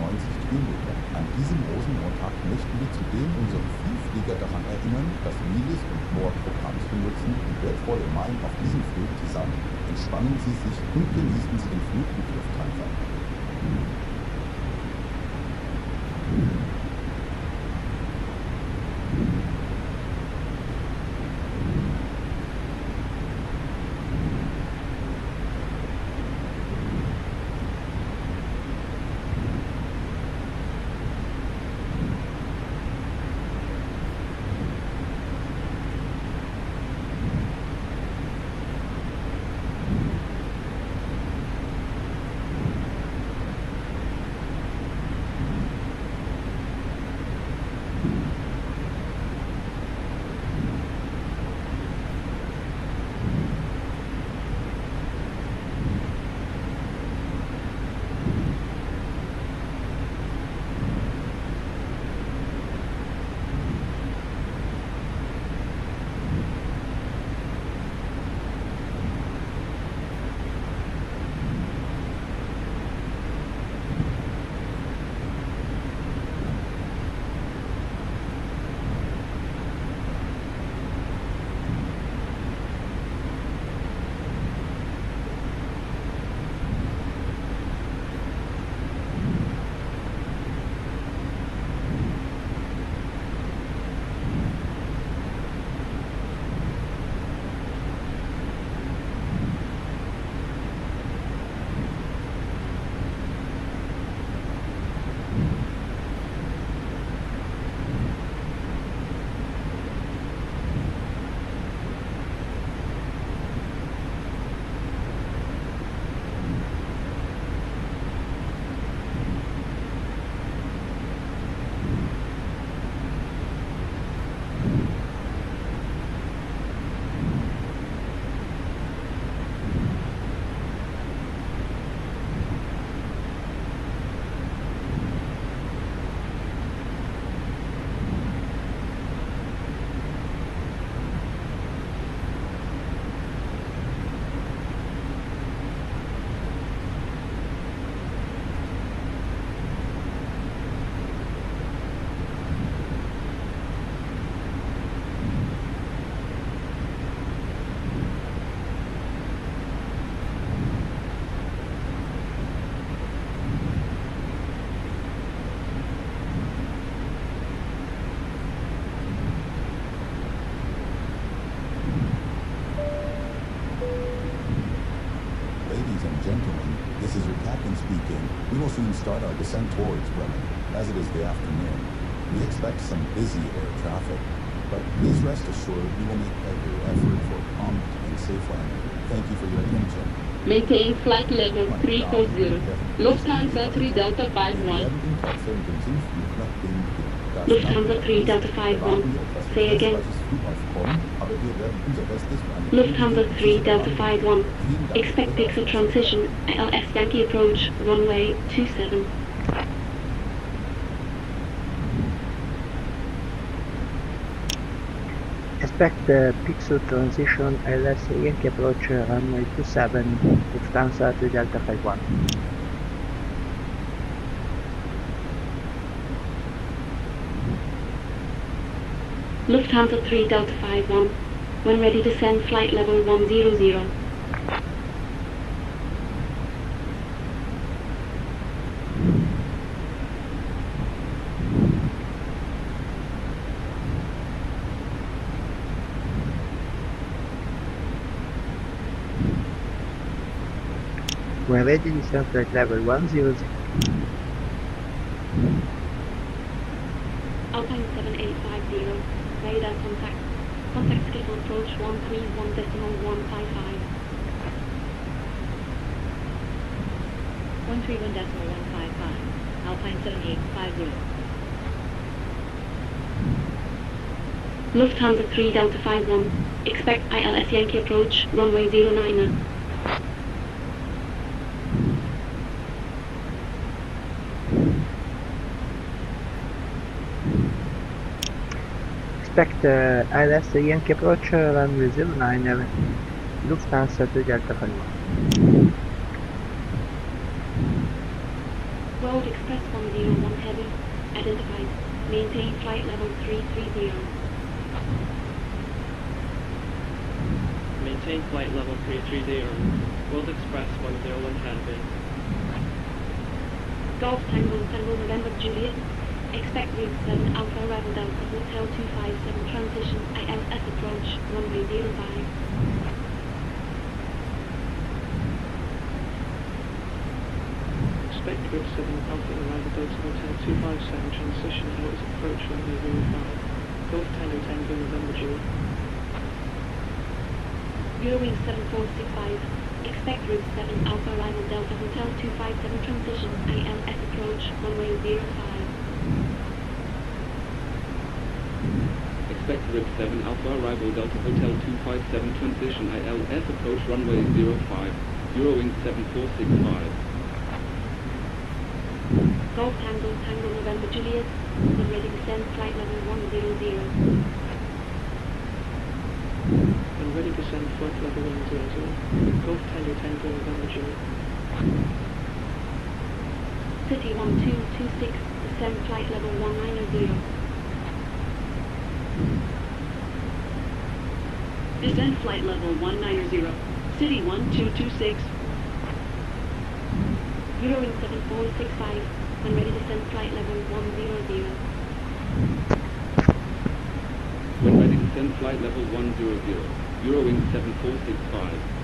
Kilometer. An diesem Rosenmontag möchten wir zudem unsere Vielflieger daran erinnern, das Miles und More Programm zu nutzen und wertvolle Meilen auf diesem Flug zu sammeln. Entspannen Sie sich und genießen Sie den Flug mit Lufthansa. This is your captain speaking. We will soon start our descent towards Bremen, as it is the afternoon. We expect some busy air traffic, but please rest assured we will make every effort for prompt and safe landing. Thank you for your attention. Maintain flight level 340. Lufthansa 3 Delta 51. Lufthansa 3 Delta 51. Say again. Lufthansa 3 Delta 51. Expect pixel transition, LS Yankee approach, runway 27. Expect the pixel transition LS Yankee approach runway 27, Lufthansa 3 Delta 51. Lufthansa 3 Delta 51. When ready, descend flight level 100. When ready, descend flight level 100. Alpine 7850. Radar contact. Contact schedule approach 131.155. 131.155. Alpine 7850. Lufthansa 3 Delta 51. Expect ILS Yankee approach runway 09. Expect ILS Yankee approach runway 09, Lufthansa 3 Delta 51. Road Express 101 heavy. Identified. Maintain flight level 330. Maintain flight level 330. World Express 101 Heavy. Golf Tango Tango November Juliet. Expect route 7 Alpha arrival Delta Hotel 257 transition ILS approach runway 05. Expect route 7 Alpha arrival Delta Hotel 257 transition ILS approach runway 05. Golf Tango Tango November Juliet. Eurowings 7465. Expect route 7 Alpha arrival Delta Hotel 257 transition ILS approach runway 05. Expect route 7 Alpha arrival Delta Hotel 257 transition ILS approach runway 05. Eurowings 7465. Golf Tango Tango November Juliet. When ready, descend flight level 100. When ready, descend flight level 100. Golf Tango Tango November Juliet. City 1226. Descend flight level 190. Descend flight level 190. City 1226. Eurowings 7465. When ready, descend flight level 100. When ready, descend flight level 100. Eurowings 7465.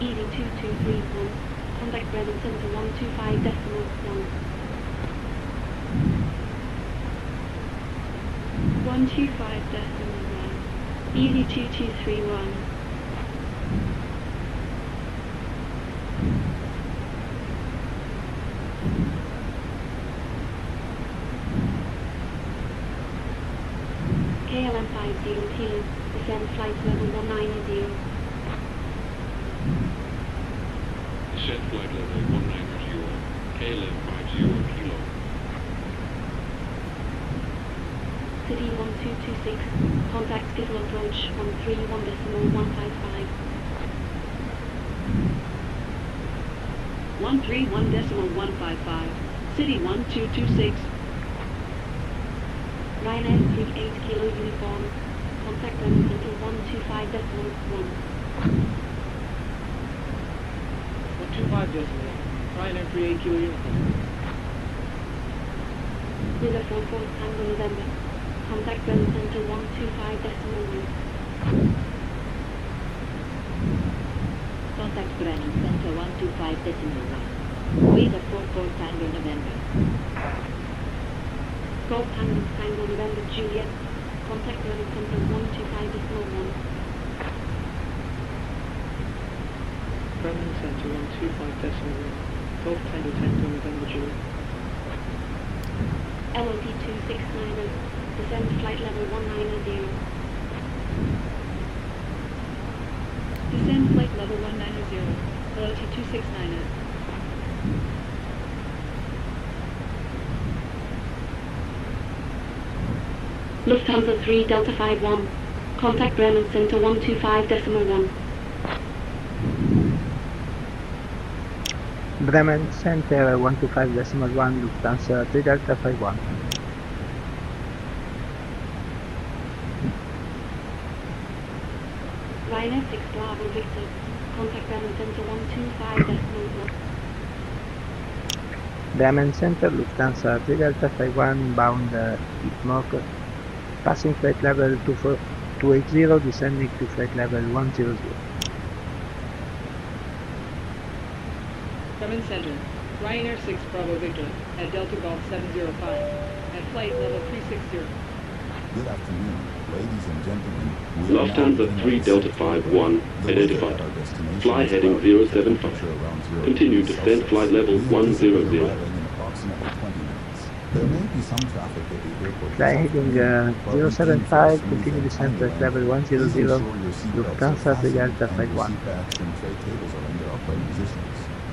ED2231. Contact Bremen Center 125.1. 125.1. ED2231. KLM 50 Kilo. Descend flight level 190. Descend flight level 190, KLM 50 Kilo. City 1226. Contact Skiffle approach 131.155. 131.155. City 1226. Ryanair 38 Kilo Uniform. Contact Bremen Center 125.1. 125 Ryanair 38 Kilo Uniform. With a 44 Tango November. Contact Bremen Center 125.1. Contact Bremen Center 125.1. With a 44 Tango November. Golf Tango November Juliet. Contact Bremen Center 125.1. Bremen Center 125.1. Golf Tango November Juliet. LOT 2690. Descend flight level 190. Descend flight level 190. LOT 2690. Lufthansa 3 Delta 51. Contact Bremen Center 125.1. Bremen Center 125.1, Lufthansa 3 Delta 51. Ryanair 6 Bravo Victor. Contact Bremen Center 125.1. Bremen Center, Lufthansa 3 Delta 51, bound Itmok, passing flight level 280, descending to flight level 100. Bremen Center. Ryanair 6 Bravo Victor at Delta Golf 705 at flight level 360. Good afternoon, ladies and gentlemen. Lufthansa 3 Delta 51 identified. Fly heading 075. Continue descent flight level 100. There may be some traffic at the airport. Fly heading 075, continue descent flight level 100, Lufthansa 3 Delta 51.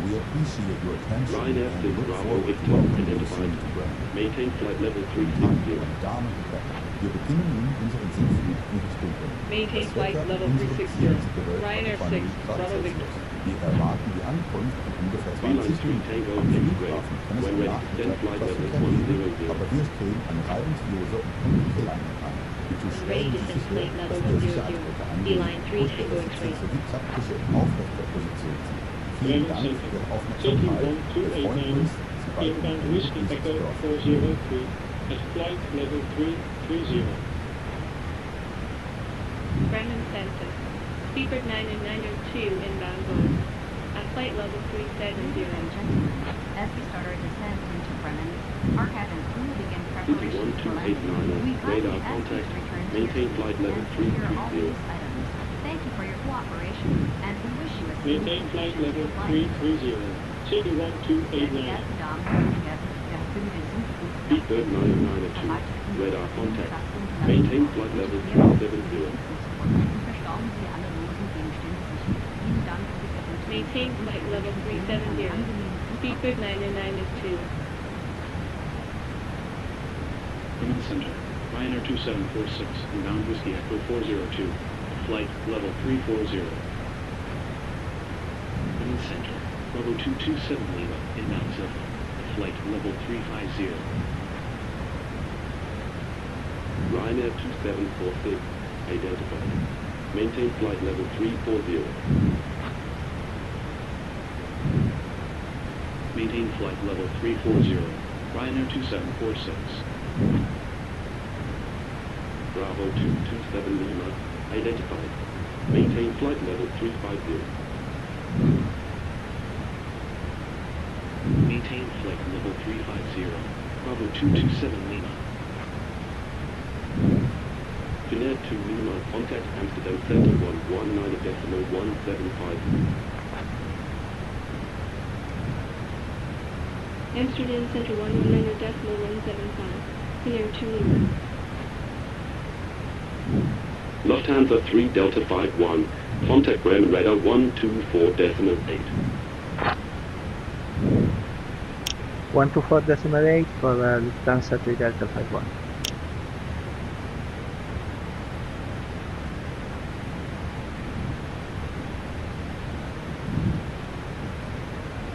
We appreciate your attention Ryanair and 6 look Bravo forward to Victor welcoming you identified. soon to Bremen. Maintain flight level Meine 360. Damen und Herren, wir beginnen nun unseren Siegflug in Richtung Bremen. Maintain Das flight Wetter level in unserer 360. Ziellinie gewölbt Ryanair auf 6 20 Grad Bravo Celsius. Victor. Wir erwarten die Ankunft in ungefähr Beeline 20 Street Minuten. Tango Am X-Ray. Flughafen kann es When am ready, Nachmittag descend flight etwas level Verkehr geben, 100. aber wir streben eine reibungslose und pünktliche Landung an. Bitte stellen Sie sicher, dass Ihr Sicherheitsgurte angelegt und Ihre Sitze sowie Klapptische in aufrechter Position sind. Vielen Dank für Ihre Aufmerksamkeit. Wir freuen uns, Sie bald in Bremen begrüßen zu dürfen. at flight level 330. Bremen Center. Speedbird 9902 inbound Boeing. At flight level 370. As we start our descent into Bremen, our cabin crew will begin preparations for landing. We Radar kindly ask you contact. to return to Maintain your flight seats level and secure all 330. these items. Thank you for your cooperation, and we wish you a smooth Maintain flight completion level of flight. 330. City 1289. Speedbird 9902. Radar contact. Maintain flight level 370. Maintain flight level 370. Speedbird 9902. Bremen Center. Ryanair 2746. Inbound Whiskey Echo 402. Flight level 340. Bremen Center. Bravo 227 Lima. Inbound Zilpha. Flight level 350. Ryanair 2746. Identified. Maintain flight level 340. Maintain flight level 340. Ryanair 2746. Bravo 227 Lima. Identified. Maintain flight level 350. Maintain flight level 350. Bravo 227 Lima. Finnair 2 Lima. Contact Amsterdam Center 119.175. Amsterdam Center 119.175. Finnair 2 Lima. Lufthansa 3 Delta 51. Contact Bremen Radar 124.8. 124.8 for Lufthansa 3 Delta 51.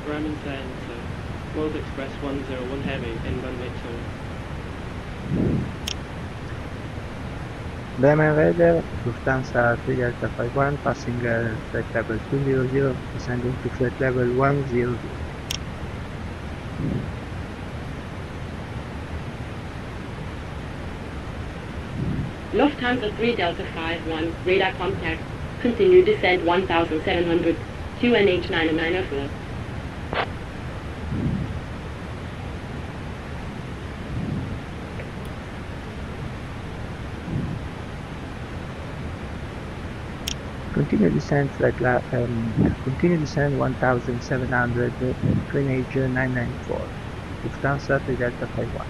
Bremen Center. World Express 101 Heavy in runway 2. Bremen Radar, Lufthansa 3 Delta 51, passing flight level 200, descending to flight level 100. Lufthansa 3 Delta 51, radar contact. Continue descent 1,700, 2NH994. Continue descent continue descent 1,700, twin age 994, Lufthansa 3 Delta 51.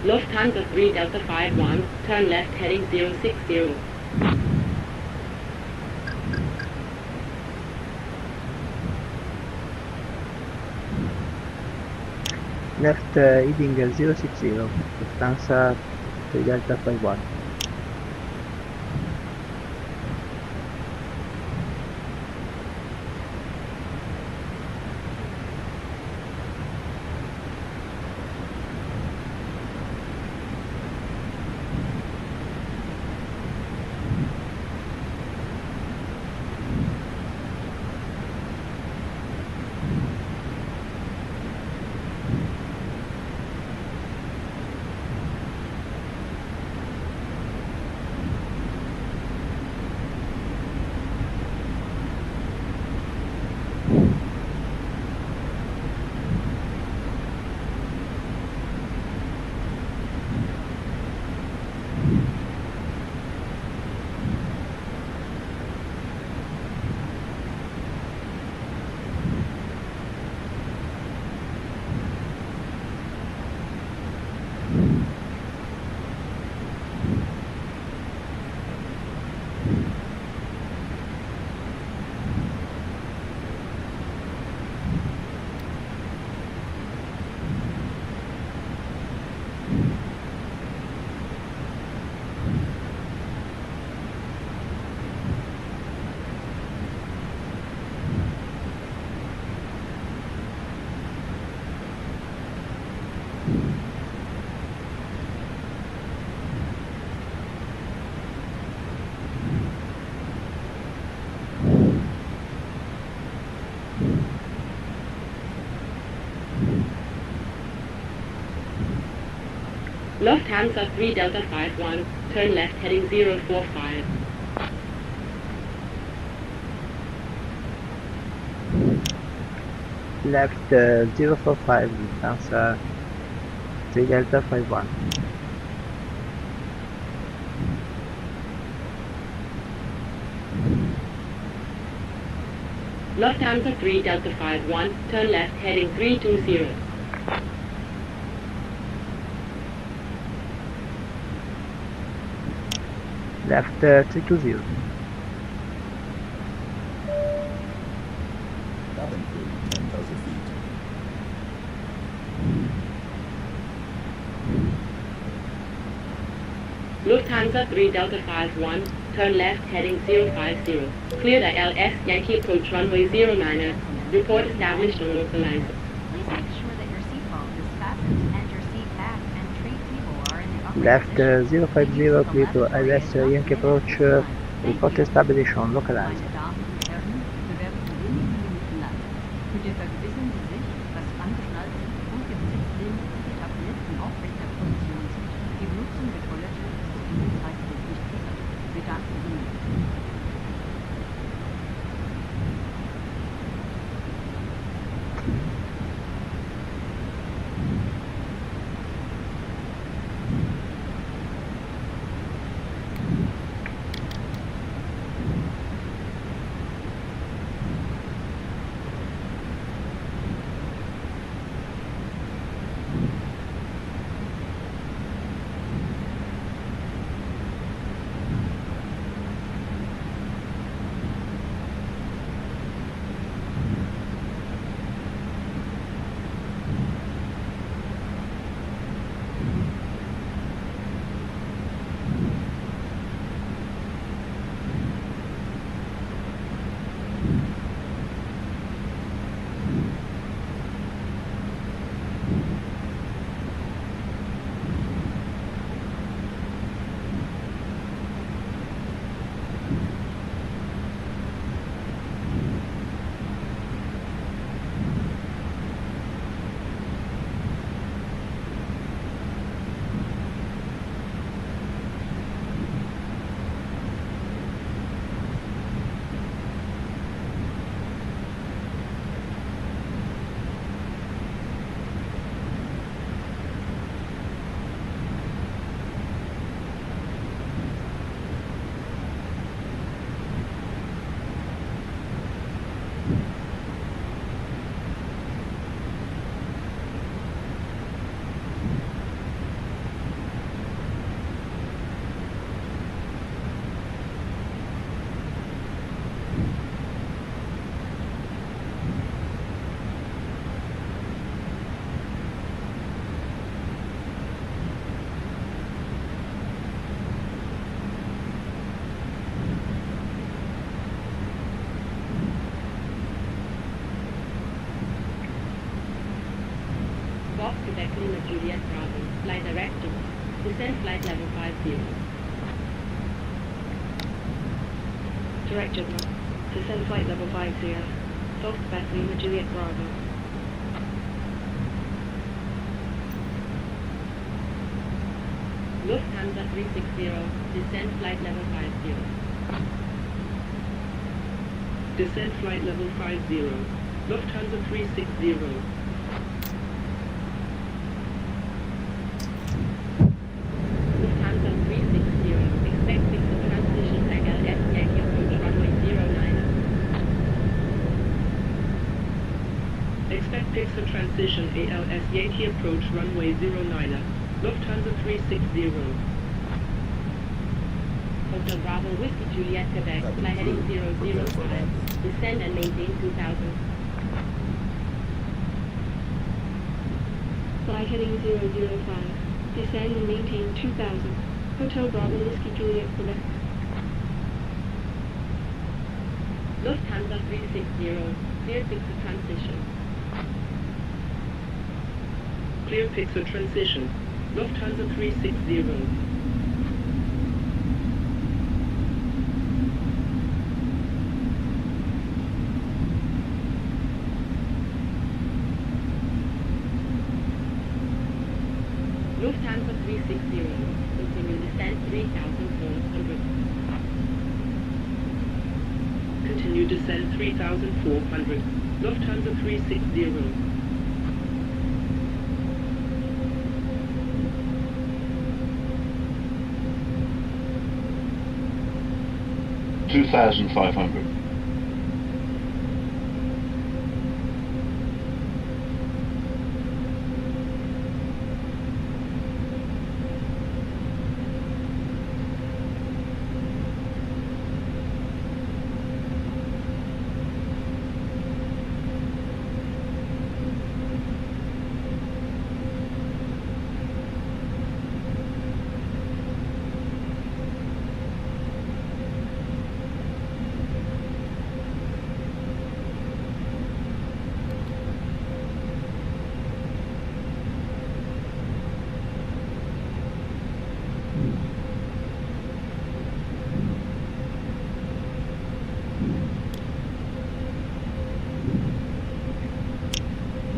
Lufthansa 3 Delta 51, turn left heading 060. Left heading 060, Lufthansa 3 Delta 51. Lufthansa 3 Delta 51, turn left heading 045. Left 045, Lufthansa 3 Delta 51. Lufthansa 3 Delta 51, turn left heading 320. Left 320. Cabin crew, 10,000 feet. Lufthansa 3 Delta 51, turn left heading 050. Cleared at LS Yankee approach runway 09er. Report established on localizer. Please make sure that your seatbelt is fastened and your seat back and tray table are in the upright Left position. 050, The use of the clear to lavatory ILS is not Yankee permitted approach, at this time. Thank report you. established on localizer. Meine Damen und Herren, wir werden in wenigen Minuten landen. Bitte vergewissern Sie sich, dass angeschnallte und Sitzlehne und die Tabletten aufrechter Position sind. Die Benutzung der Toilette ist zu diesem Zeitpunkt nicht sicher. Wir danken Ihnen. Box Quebec Lima Juliet Bravo, flight director. Descend flight level 50. Direct General. Descend flight level 50. Fox Quebec Lima Juliet Bravo. Lufthansa 360, descend flight level 50. Descend flight level 50. Lufthansa 360. Lufthansa 360, expect fixed transition at LS Yankee approach runway 09. Expect pixel transition ALS Yankee approach runway 09er. Lufthansa 360. Hotel Bravo Whiskey Juliet Quebec, flight heading 005. Descend and maintain 2000. Flight heading 005. Descend and maintain 2000. Hotel Bravo Whiskey Juliet Quebec. Lufthansa 360, clear pixel transition. Clear pixel transition. Lufthansa 360. Lufthansa 360, continue descent 3,400. Continue descent 3,400. Lufthansa 360. $2,500.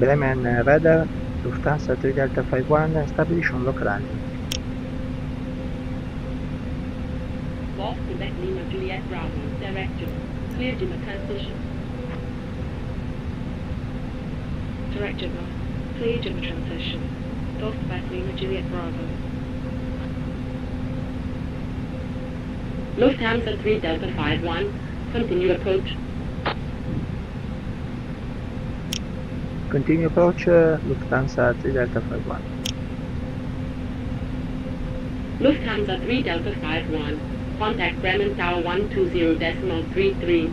Bremen radar, Lufthansa 3 Delta 51, establish on local landing. Golf Quebec Lima Juliet Bravo, director. Clear Lima transition. Director Golf. Clear Lima transition. Golf Quebec Lima Juliet Bravo. Lufthansa 3 Delta 51, continue approach. Continue approach, Lufthansa 3 Delta 51. Lufthansa 3 Delta 51, contact Bremen Tower 120.33.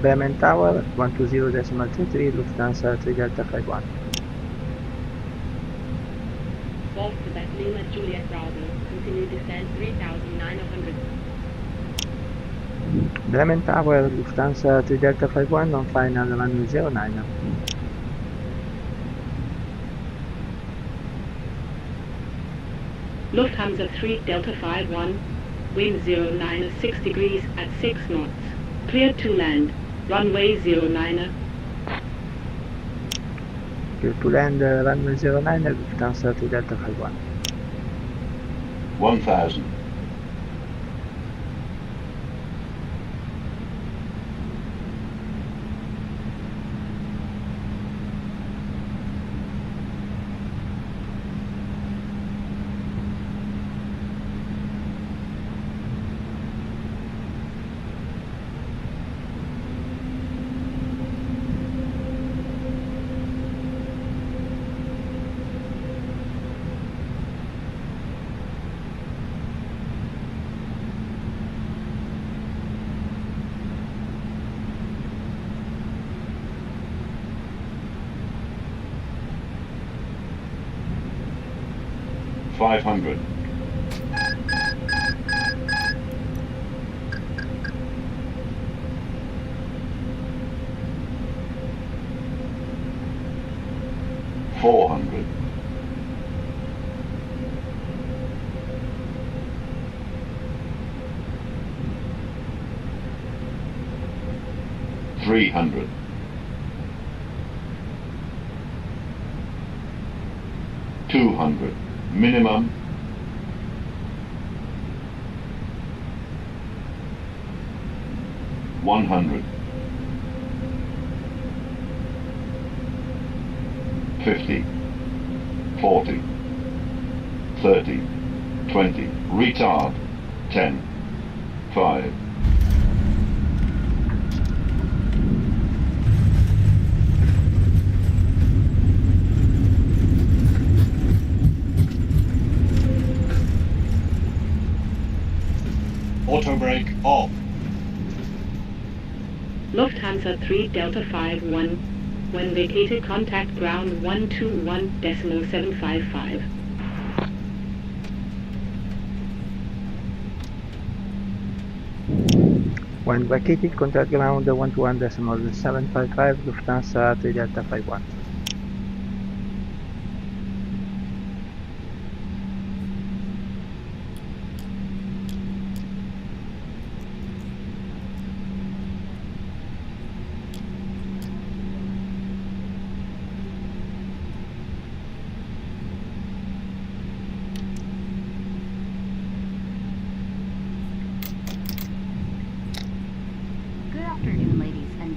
Bremen Tower 120.33, Lufthansa 3 Delta 51. Golf Quebec Lima Juliet Bravo, continue descent 3,900. Bremen Tower, Lufthansa 3 Delta 51 on final runway 09. Lufthansa 3 Delta 51, wind 09 6 degrees at 6 knots. Clear to land, runway 09. Clear to land, runway 09, Lufthansa 3 Delta 51. 1000. $500. $400. $300. $200. Minimum. $100. $50. $40. $30. $20. Retard. 10. 5. Auto brake off. Lufthansa 3 Delta 51, when vacated contact ground 121.755. When vacated, contact ground 121.755, Lufthansa 3 Delta 51.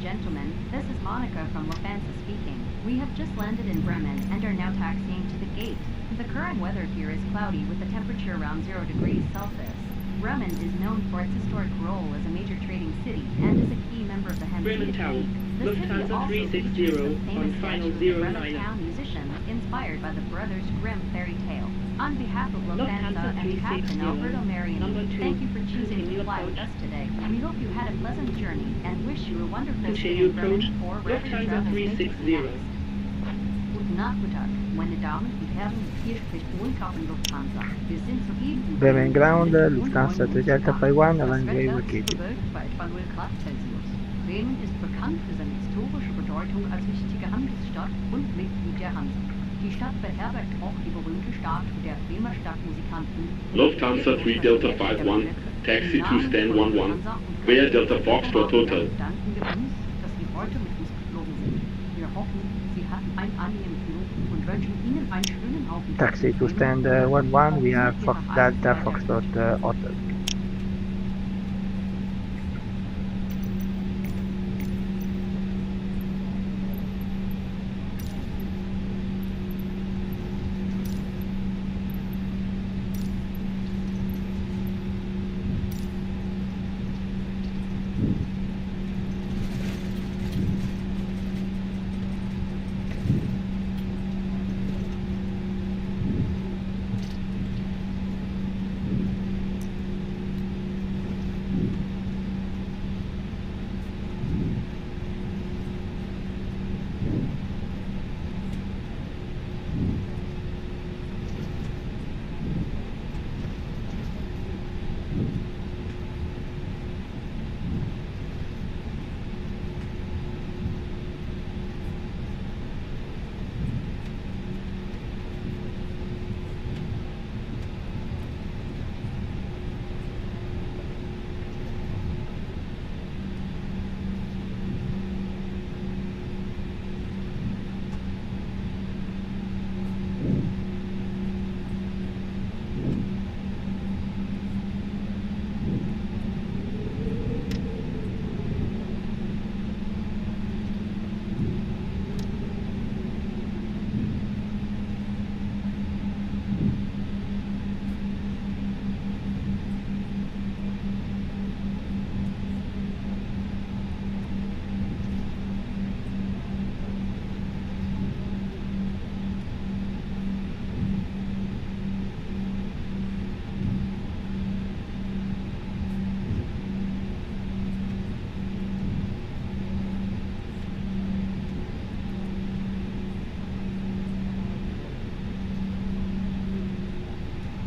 Gentlemen, this is Monica from Lufthansa speaking. We have just landed in Bremen and are now taxiing to the gate. The current weather here is cloudy with a temperature around 0 degrees Celsius. Bremen is known for its historic role as a major trading city and is a key member of the Bremen Hanseatic Tower, League. The city Lufthansa also 360 features a on famous final statue of the Bremen 09. town musicians inspired by the Brothers Grimm fairy tale. On behalf of Lufthansa Lufthansa and Captain 360, Alberto Mariani, number 2, thank you for choosing continue to fly with approach. us today. We hope you had a pleasant journey and wish you a wonderful stay Continue in Bremen approach. or wherever your Lufthansa travels may take 360. you next. Guten Nachmittag, meine Damen und Herren, hier spricht Wohlkappen Lufthansa. Wir sind soeben Bremen ground, und Lufthansa 3 Delta Grad. 51, Das runway Wetter ist vacated. bewölkt bei etwa 0 Grad Celsius. Bremen ist bekannt für seine historische Bedeutung als wichtige Handelsstadt und Mitglied der Hansa. Die Stadt beherbergt auch die berühmte Statue der Bremer Stadtmusikanten. Lufthansa 3 Delta 51, taxi to stand 11, Where Delta Foxtrot Hotel. Danken wir uns, dass Sie heute mit uns geflogen hoffen, Sie hatten ein angenehmes Flug und wünschen Ihnen einen schönen Aufenthalt. Taxi to stand 11, we are Fox Delta Foxtrot Hotel.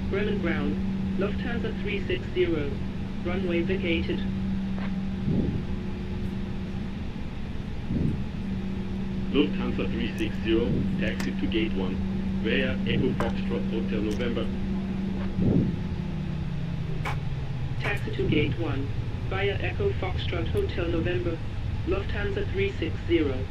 Bremen ground, Lufthansa 360, runway vacated. Lufthansa 360, taxi to gate 1, via Echo Foxtrot Hotel November. Taxi to gate 1, via Echo Foxtrot Hotel November, Lufthansa 360.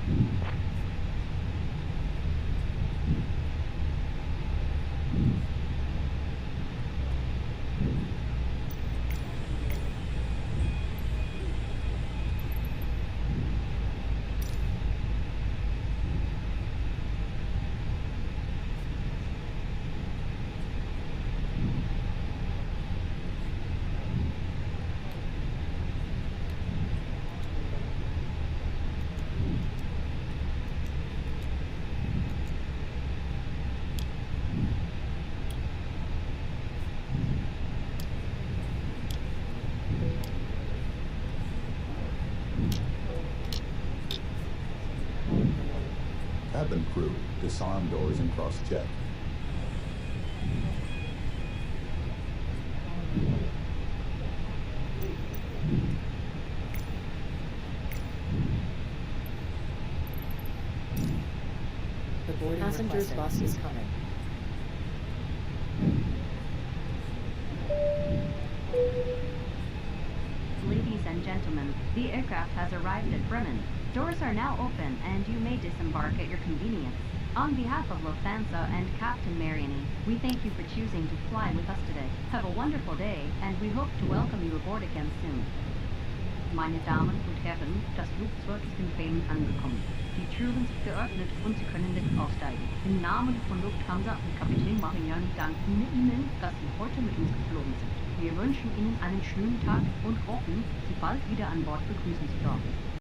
Cabin crew, disarm doors and cross-check. The boarding passenger's bus is coming. Ladies and gentlemen, the aircraft has arrived at Bremen. Doors are now open and you may disembark at your convenience. On behalf of Lufthansa and Captain Mariani, we thank you for choosing to fly with us today. Have a wonderful day and we hope to welcome you aboard again soon. Meine Damen und Herren, das Flugzeug ist in Bremen angekommen. Die Türen sind geöffnet und Sie können jetzt aussteigen. Im Namen von Lufthansa und Kapitän Mariani danken wir Ihnen, dass Sie heute mit uns geflogen sind. Wir wünschen Ihnen einen schönen Tag und hoffen, Sie bald wieder an Bord begrüßen zu dürfen.